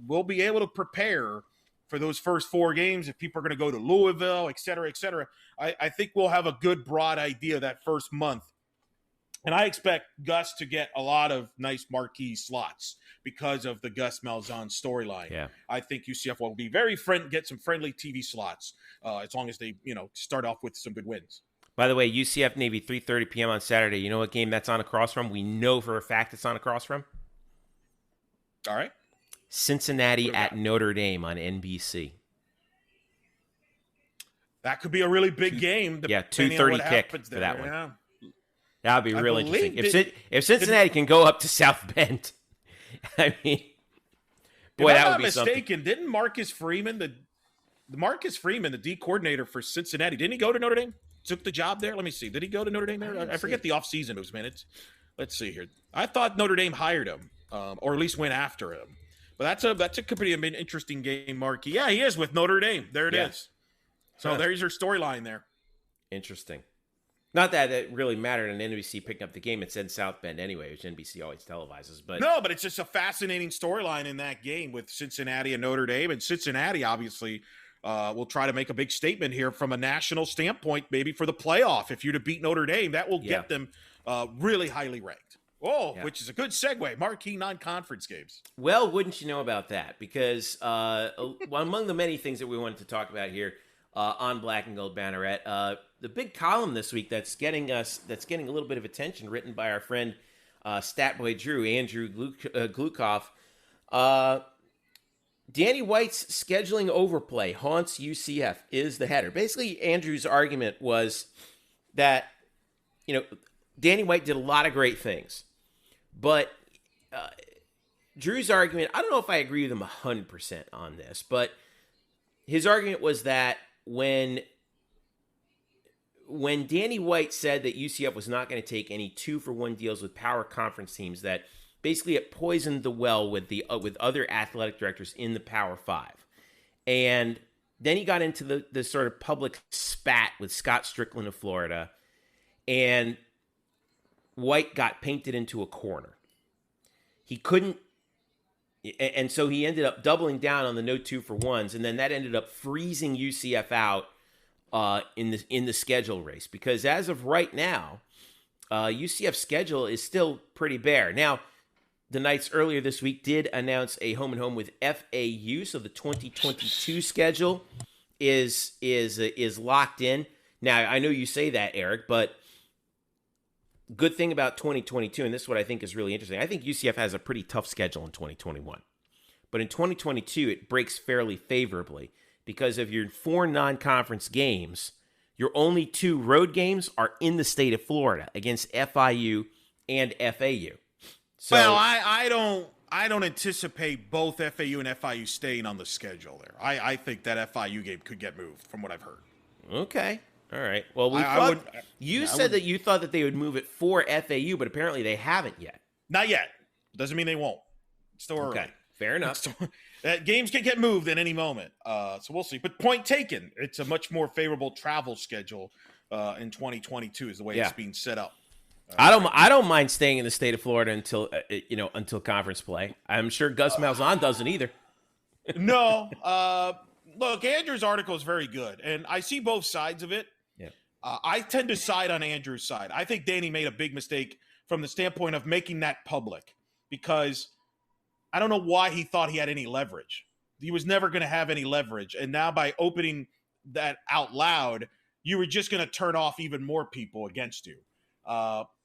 we'll be able to prepare for those first 4 games if people are going to go to Louisville, et cetera, et cetera. I think we'll have a good broad idea that first month. And I expect Gus to get a lot of nice marquee slots because of the Gus Malzahn storyline. Yeah. I think UCF will be get some friendly TV slots as long as they, start off with some good wins. By the way, UCF Navy, 3:30 p.m. on Saturday. You know what game that's on across from? We know for a fact it's on across from. All right. Cincinnati at Notre Dame on NBC. That could be a really big game. Yeah, 2:30 kick for that one. Yeah. That would be really interesting. If Cincinnati can go up to South Bend, I mean, boy, that would be something. If I'm not mistaken, didn't Marcus Freeman, the D coordinator for Cincinnati, didn't he go to Notre Dame? Took the job there? Let me see. Did he go to Notre Dame there? I forget the offseason moves, man. Let's see here. I thought Notre Dame hired him, or at least went after him. But that's a pretty interesting game, Marky. Yeah, he is with Notre Dame. There it is. So there's your storyline there. Interesting. Not that it really mattered in NBC picking up the game. It's in South Bend anyway, which NBC always televises. But it's just a fascinating storyline in that game with Cincinnati and Notre Dame. And Cincinnati, obviously, will try to make a big statement here from a national standpoint, maybe for the playoff. If you're to beat Notre Dame, that will get them really highly ranked. Which is a good segue. Marquee non-conference games. Well, wouldn't you know about that? Because among the many things that we wanted to talk about here, on Black and Gold Banneret. The big column this week that's getting a little bit of attention, written by our friend Statboy Drew, Andrew Gluchov. Danny White's scheduling overplay haunts UCF is the header. Basically, Andrew's argument was that, Danny White did a lot of great things, but Drew's argument, I don't know if I agree with him 100% on this, but his argument was that when Danny White said that UCF was not going to take any 2-for-1 deals with power conference teams, that basically it poisoned the well with other athletic directors in the Power Five. And then he got into the sort of public spat with Scott Strickland of Florida, and White got painted into a corner. He couldn't, and so he ended up doubling down on the no 2-for-1s, and then that ended up freezing UCF out in the schedule race, because as of right now, UCF's schedule is still pretty bare. Now, the Knights earlier this week did announce a home and home with FAU, so the 2022 schedule is locked in. Now, I know you say that, Eric, but good thing about 2022, and this is what I think is really interesting, I think UCF has a pretty tough schedule in 2021. But in 2022, it breaks fairly favorably, because of your 4 non-conference games, your only 2 road games are in the state of Florida against FIU and FAU. So, well, I don't anticipate both FAU and FIU staying on the schedule there. I think that FIU game could get moved, from what I've heard. Okay. All right. Well, you said that you thought that they would move it for FAU, but apparently they haven't yet. Not yet. Doesn't mean they won't. It's still early. Okay. Fair enough. Games can get moved at any moment. So we'll see. But point taken. It's a much more favorable travel schedule in 2022 is the way it's being set up. I don't mind staying in the state of Florida until conference play. I'm sure Gus Malzahn doesn't either. No. Look, Andrew's article is very good, and I see both sides of it. Yeah. I tend to side on Andrew's side. I think Danny made a big mistake from the standpoint of making that public, because I don't know why he thought he had any leverage. He was never going to have any leverage, and now by opening that out loud, you were just going to turn off even more people against you.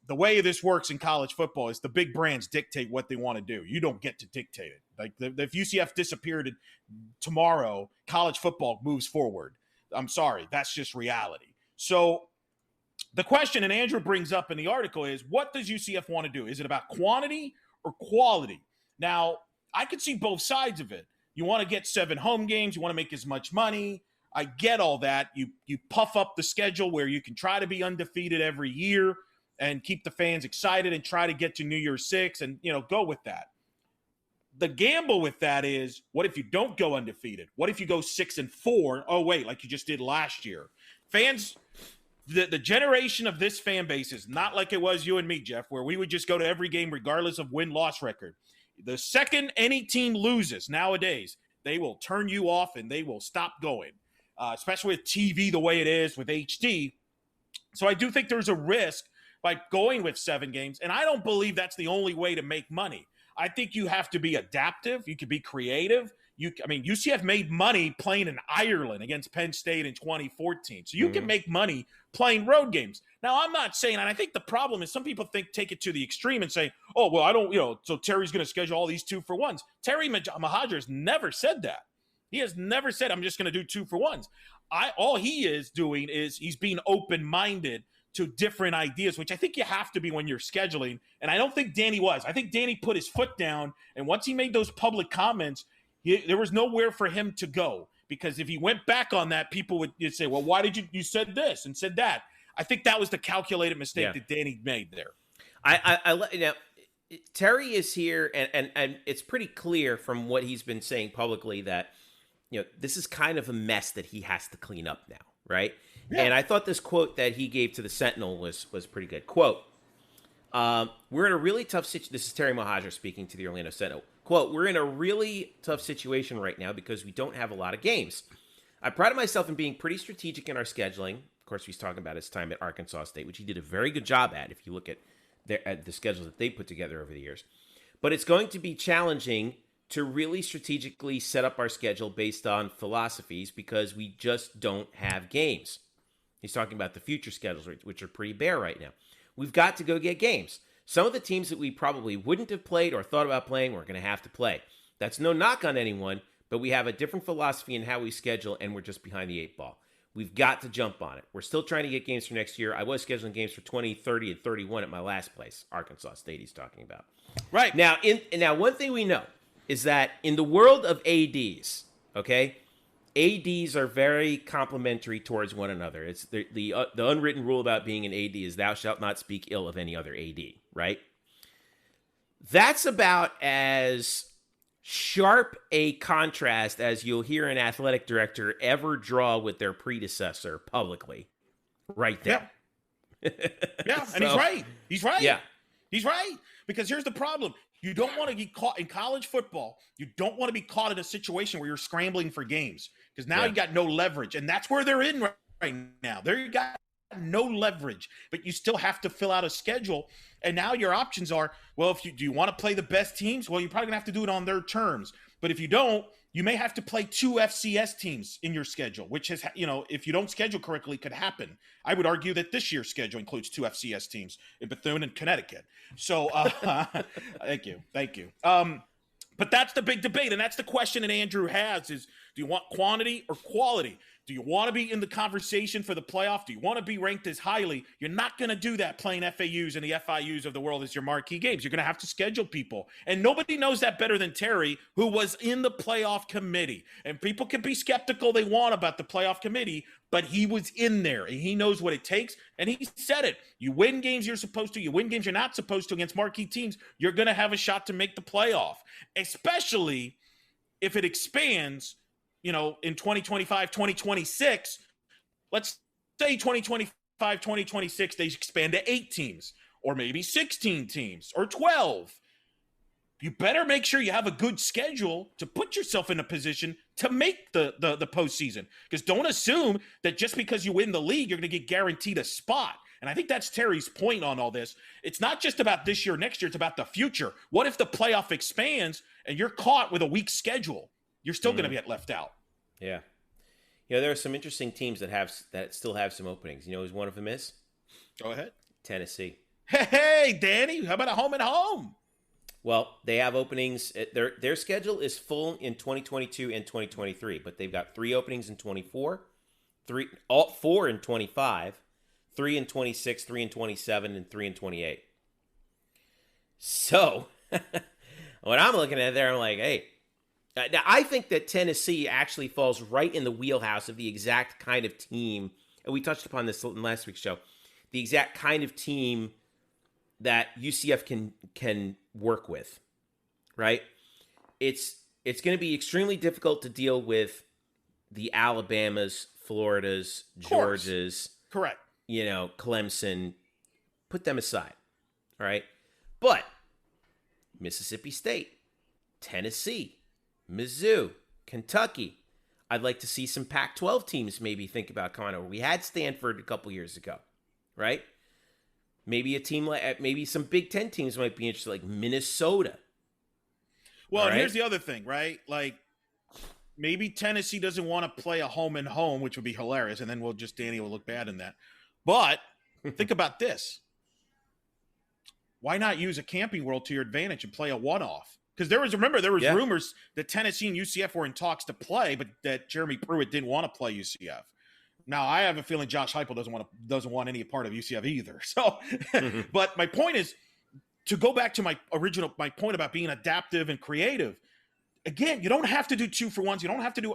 The way this works in college football is the big brands dictate what they want to do. You don't get to dictate it. Like if UCF disappeared tomorrow, college football moves forward. I'm sorry. That's just reality. So the question, and Andrew brings up in the article, is what does UCF want to do? Is it about quantity or quality? Now, I could see both sides of it. You want to get 7 home games. You want to make as much money. I get all that. You puff up the schedule where you can try to be undefeated every year and keep the fans excited and try to get to New Year's 6 and, go with that. The gamble with that is, what if you don't go undefeated? What if you go 6-4? Oh, wait, like you just did last year. Fans, the generation of this fan base is not like it was you and me, Jeff, where we would just go to every game regardless of win-loss record. The second any team loses nowadays, they will turn you off and they will stop going, especially with TV the way it is with HD. So I do think there's a risk by going with 7 games, and I don't believe that's the only way to make money. I think you have to be adaptive. You could be creative. UCF made money playing in Ireland against Penn State in 2014. So you can make money playing road games. Now, I'm not saying, and I think the problem is some people take it to the extreme and say, oh, well, I don't, so Terry's going to schedule all these 2-for-1s. Terry Mohajir has never said that. He has never said, I'm just going to do 2-for-1s. All he is doing is he's being open-minded to different ideas, which I think you have to be when you're scheduling. And I don't think Danny was. I think Danny put his foot down, and once he made those public comments, there was nowhere for him to go, because if he went back on that, people would say, well, why did you said this and said that? I think that was the calculated mistake that Danny made there. Now, Terry is here, and it's pretty clear from what he's been saying publicly that, this is kind of a mess that he has to clean up now, right? Yeah. And I thought this quote that he gave to the Sentinel was pretty good. Quote, we're in a really tough situation. This is Terry Mohajir speaking to the Orlando Sentinel. Quote, we're in a really tough situation right now because we don't have a lot of games. I prided myself in being pretty strategic in our scheduling. Of course, he's talking about his time at Arkansas State, which he did a very good job at if you look at the schedules that they put together over the years. But it's going to be challenging to really strategically set up our schedule based on philosophies because we just don't have games. He's talking about the future schedules, which are pretty bare right now. We've got to go get games. Some of the teams that we probably wouldn't have played or thought about playing, we're going to have to play. That's no knock on anyone, but we have a different philosophy in how we schedule, and we're just behind the 8 ball. We've got to jump on it. We're still trying to get games for next year. I was scheduling games for 20, 30, and 31 at my last place, Arkansas State he's talking about. Right. Now, one thing we know is that in the world of ADs, okay, ADs are very complementary towards one another. It's the unwritten rule about being an AD is thou shalt not speak ill of any other AD, right? That's about as sharp a contrast as you'll hear an athletic director ever draw with their predecessor publicly, right there. Yeah, yeah, and he's right. He's right. Yeah. He's right. Because here's the problem. You don't want to get caught in college football. You don't want to be caught in a situation where you're scrambling for games because now you got no leverage. And that's where they're in right now. They got no leverage, but you still have to fill out a schedule. And now your options are, well, do you want to play the best teams? Well, you're probably going to have to do it on their terms. But if you don't, you may have to play 2 FCS teams in your schedule, which has, if you don't schedule correctly, could happen. I would argue that this year's schedule includes 2 FCS teams in Bethune and Connecticut. So thank you. But that's the big debate. And that's the question that Andrew has is, do you want quantity or quality? Do you want to be in the conversation for the playoff? Do you want to be ranked as highly? You're not going to do that playing FAUs and the FIUs of the world as your marquee games. You're going to have to schedule people. And nobody knows that better than Terry, who was in the playoff committee. And people can be skeptical they want about the playoff committee, but he was in there and he knows what it takes. And he said it. You win games you're supposed to. You win games you're not supposed to against marquee teams. You're going to have a shot to make the playoff, especially if it expands in 2025, 2026, let's say 2025, 2026, they expand to 8 teams or maybe 16 teams or 12. You better make sure you have a good schedule to put yourself in a position to make the postseason. Because don't assume that just because you win the league, you're going to get guaranteed a spot. And I think that's Terry's point on all this. It's not just about this year, next year. It's about the future. What if the playoff expands and you're caught with a weak schedule? You're still going to get left out. Yeah. There are some interesting teams that still have some openings. You know who's one of them is? Go ahead. Tennessee. Hey, Danny, how about a home and home? Well, they have openings. Their schedule is full in 2022 and 2023, but they've got 3 openings in 24, 4 in 25, 3 in 26, 3 in 27, and 3 in 28. So, when I'm looking at it there, I'm like, hey, now I think that Tennessee actually falls right in the wheelhouse of the exact kind of team, and we touched upon this in last week's show, the exact kind of team that UCF can work with, right? It's going to be extremely difficult to deal with the Alabamas, Floridas, Georgias, correct? Clemson. Put them aside, all right? But Mississippi State, Tennessee, Mizzou, Kentucky. I'd like to see some Pac-12 teams maybe think about coming over. We had Stanford a couple years ago, right? Maybe a team maybe some Big Ten teams might be interested, like Minnesota. Well, and here's the other thing, right? Like maybe Tennessee doesn't want to play a home and home, which would be hilarious, and then Danny will look bad in that. But think about this. Why not use a Camping World to your advantage and play a one-off? Because there was rumors that Tennessee and UCF were in talks to play, but that Jeremy Pruitt didn't want to play UCF. Now, I have a feeling Josh Heupel doesn't want any part of UCF either. So, but my point is to go back to my point about being adaptive and creative. Again, you don't have to do 2-for-1s.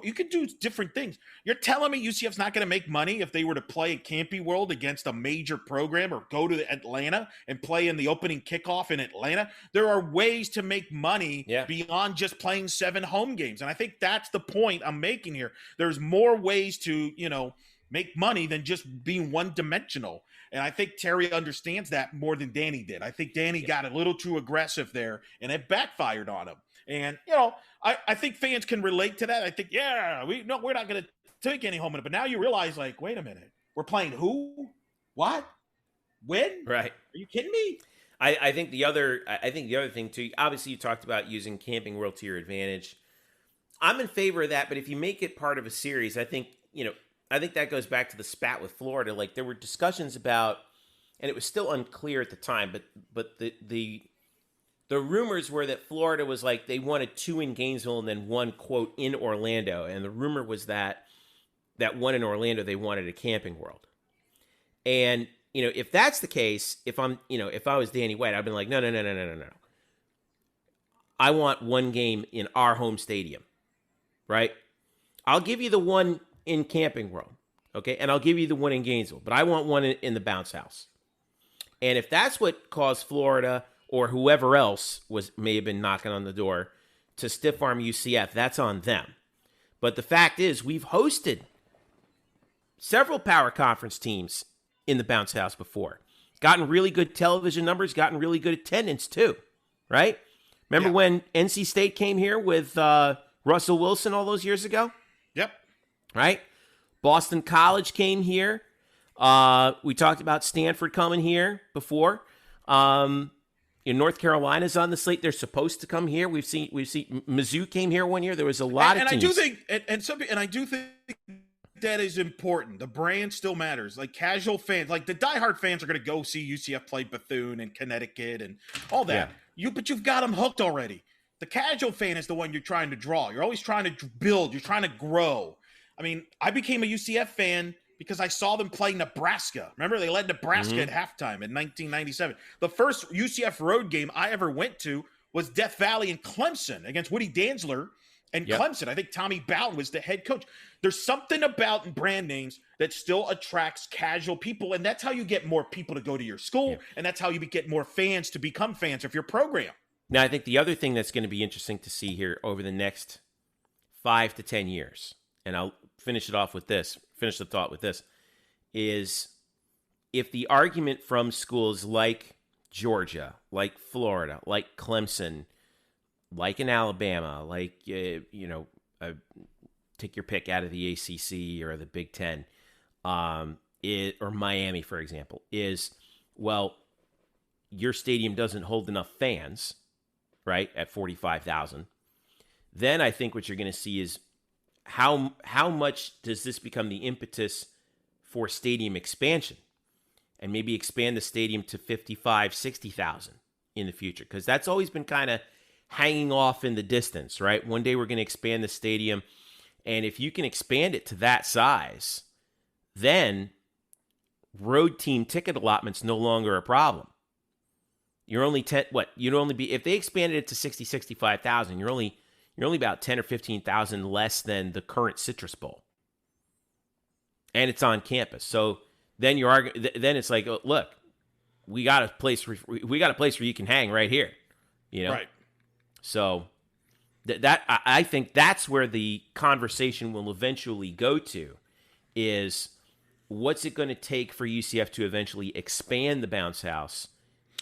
You can do different things. You're telling me UCF's not going to make money if they were to play at Camping World against a major program or go to Atlanta and play in the opening kickoff in Atlanta? There are ways to make money beyond just playing 7 home games. And I think that's the point I'm making here. There's more ways to, make money than just being one-dimensional. And I think Terry understands that more than Danny did. I think Danny got a little too aggressive there, and it backfired on him. And, I think fans can relate to that. I think, we're not going to take any home in it. But now you realize, wait a minute. We're playing who? What? When? Right. Are you kidding me? I think the other thing too, obviously you talked about using Camping World to your advantage. I'm in favor of that, but if you make it part of a series, I think that goes back to the spat with Florida. Like there were discussions about, and it was still unclear at the time, but the rumors were that Florida was like they wanted 2 in Gainesville and then 1 quote in Orlando, and the rumor was that 1 in Orlando they wanted a Camping World. And if that's the case, if I was Danny White, I'd been like, no. I want 1 game in our home stadium, right? I'll give you the 1 in Camping World, okay? And I'll give you the 1 in Gainesville, but I want 1 in the bounce house. And if that's what caused Florida or whoever else may have been knocking on the door to stiff arm UCF, that's on them. But the fact is, we've hosted several power conference teams in the bounce house before. Gotten really good television numbers, gotten really good attendance too, right? Remember when NC State came here with Russell Wilson all those years ago? Yep. Right? Boston College came here. We talked about Stanford coming here before. North Carolina's on the slate. They're supposed to come here. We've seen Mizzou came here one year. There was a lot of teams. I do think that is important. The brand still matters. Like casual fans, like the diehard fans are going to go see UCF play Bethune and Connecticut and all that. Yeah. But you've got them hooked already. The casual fan is the one you're trying to draw. You're always trying to build. You're trying to grow. I mean, I became a UCF fan because I saw them play Nebraska. Remember, they led Nebraska at halftime in 1997. The first UCF road game I ever went to was Death Valley and Clemson against Woody Dantzler and Clemson. I think Tommy Bowden was the head coach. There's something about brand names that still attracts casual people, and that's how you get more people to go to your school, and that's how you get more fans to become fans of your program. Now, I think the other thing that's going to be interesting to see here over the next 5 to 10 years, and I'll finish the thought with this, is if the argument from schools like Georgia, like Florida, like Clemson, like in Alabama, like, take your pick out of the ACC or the Big Ten, or Miami, for example, is, well, your stadium doesn't hold enough fans, right, at 45,000. Then I think what you're going to see is how much does this become the impetus for stadium expansion, and maybe expand the stadium to 55, 60,000 in the future, because that's always been kind of hanging off in the distance, right? One day we're going to expand the stadium, and if you can expand it to that size, then road team ticket allotment's no longer a problem. You're only if they expanded it to 60, 65,000, you're only about 10 or 15,000 less than the current Citrus Bowl. And it's on campus. So then then it's like, look, we got a place where you can hang right here, Right. So I think that's where the conversation will eventually go to, is what's it going to take for UCF to eventually expand the bounce house,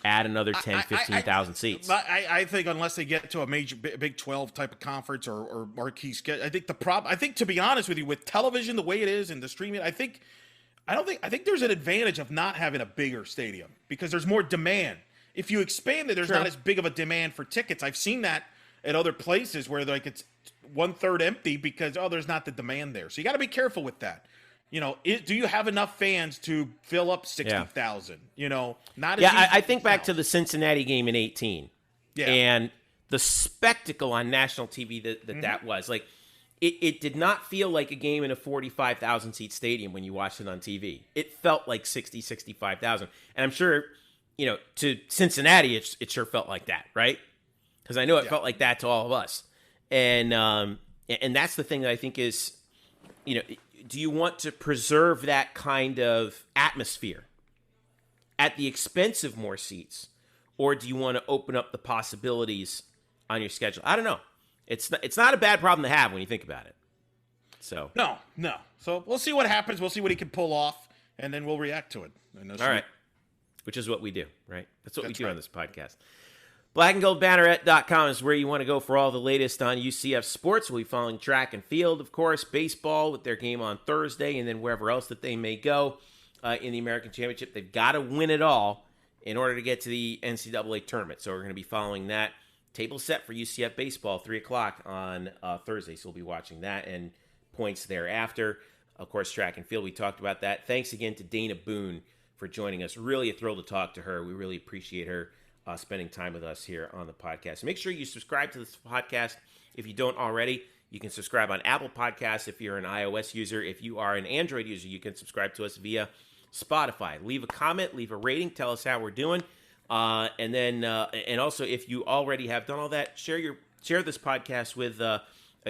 add another 10, 15,000 seats. I think unless they get to a major Big 12 type of conference or marquee schedule, I think to be honest with you, with television the way it is and the streaming, I think there's an advantage of not having a bigger stadium because there's more demand. If you expand it, there's not as big of a demand for tickets. I've seen that at other places where like it's 1/3 empty because there's not the demand there. So you got to be careful with that. Do you have enough fans to fill up 60,000? Not as easy I think back to the Cincinnati game in 2018, and the spectacle on national TV that was. Like, it did not feel like a game in a 45,000 seat stadium when you watched it on TV. It felt like 60, 65,000, and I'm sure, to Cincinnati, it sure felt like that, right? Because I know it felt like that to all of us, and that's the thing that I think is, do you want to preserve that kind of atmosphere at the expense of more seats, or do you want to open up the possibilities on your schedule? I don't know. It's not a bad problem to have when you think about it. So no. So we'll see what happens. We'll see what he can pull off, and then we'll react to it. All right, which is what we do, right? That's what we do on this podcast. BlackandGoldBanneret.com is where you want to go for all the latest on UCF sports. We'll be following track and field, of course, baseball with their game on Thursday, and then wherever else that they may go in the American Championship. They've got to win it all in order to get to the NCAA tournament. So we're going to be following that. Table set for UCF baseball, 3 o'clock on Thursday. So we'll be watching that and points thereafter. Of course, track and field, we talked about that. Thanks again to Dana Boone for joining us. Really a thrill to talk to her. We really appreciate her spending time with us here on the podcast. Make sure you subscribe to this podcast if you don't already. You can subscribe on Apple Podcasts if you're an iOS user. If you are an Android user, you can subscribe to us via Spotify. Leave a comment, leave a rating, tell us how we're doing. And also, if you already have done all that, share this podcast with a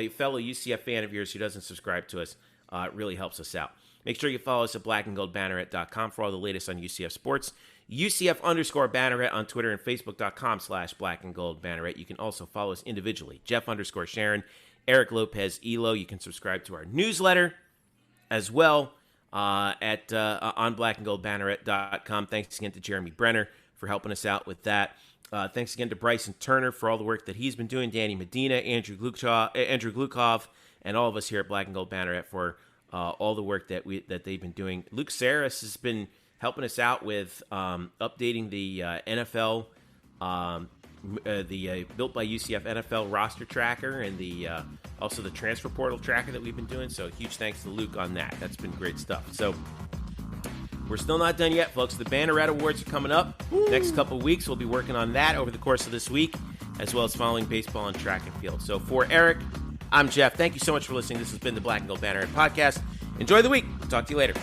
fellow UCF fan of yours who doesn't subscribe to us. It really helps us out. Make sure you follow us at blackandgoldbanneret.com for all the latest on UCF sports. UCF_Banneret on Twitter and Facebook.com/blackandgoldbanneret. You can also follow us individually. Jeff_Sharon, Eric Lopez Elo. You can subscribe to our newsletter as well on blackandgoldbanneret.com. Thanks again to Jeremy Brenner for helping us out with that. Thanks again to Bryson Turner for all the work that he's been doing. Danny Medina, Andrew Gluchov, and all of us here at Black and Gold Banneret for all the work that they've been doing. Luke Saris has been helping us out with updating the NFL, the Built by UCF NFL roster tracker, and also the transfer portal tracker that we've been doing. So huge thanks to Luke on that. That's been great stuff. So we're still not done yet, folks. The Banneret Awards are coming up. Next couple of weeks, we'll be working on that over the course of this week, as well as following baseball and track and field. So for Eric, I'm Jeff. Thank you so much for listening. This has been the Black and Gold Banneret Podcast. Enjoy the week. Talk to you later.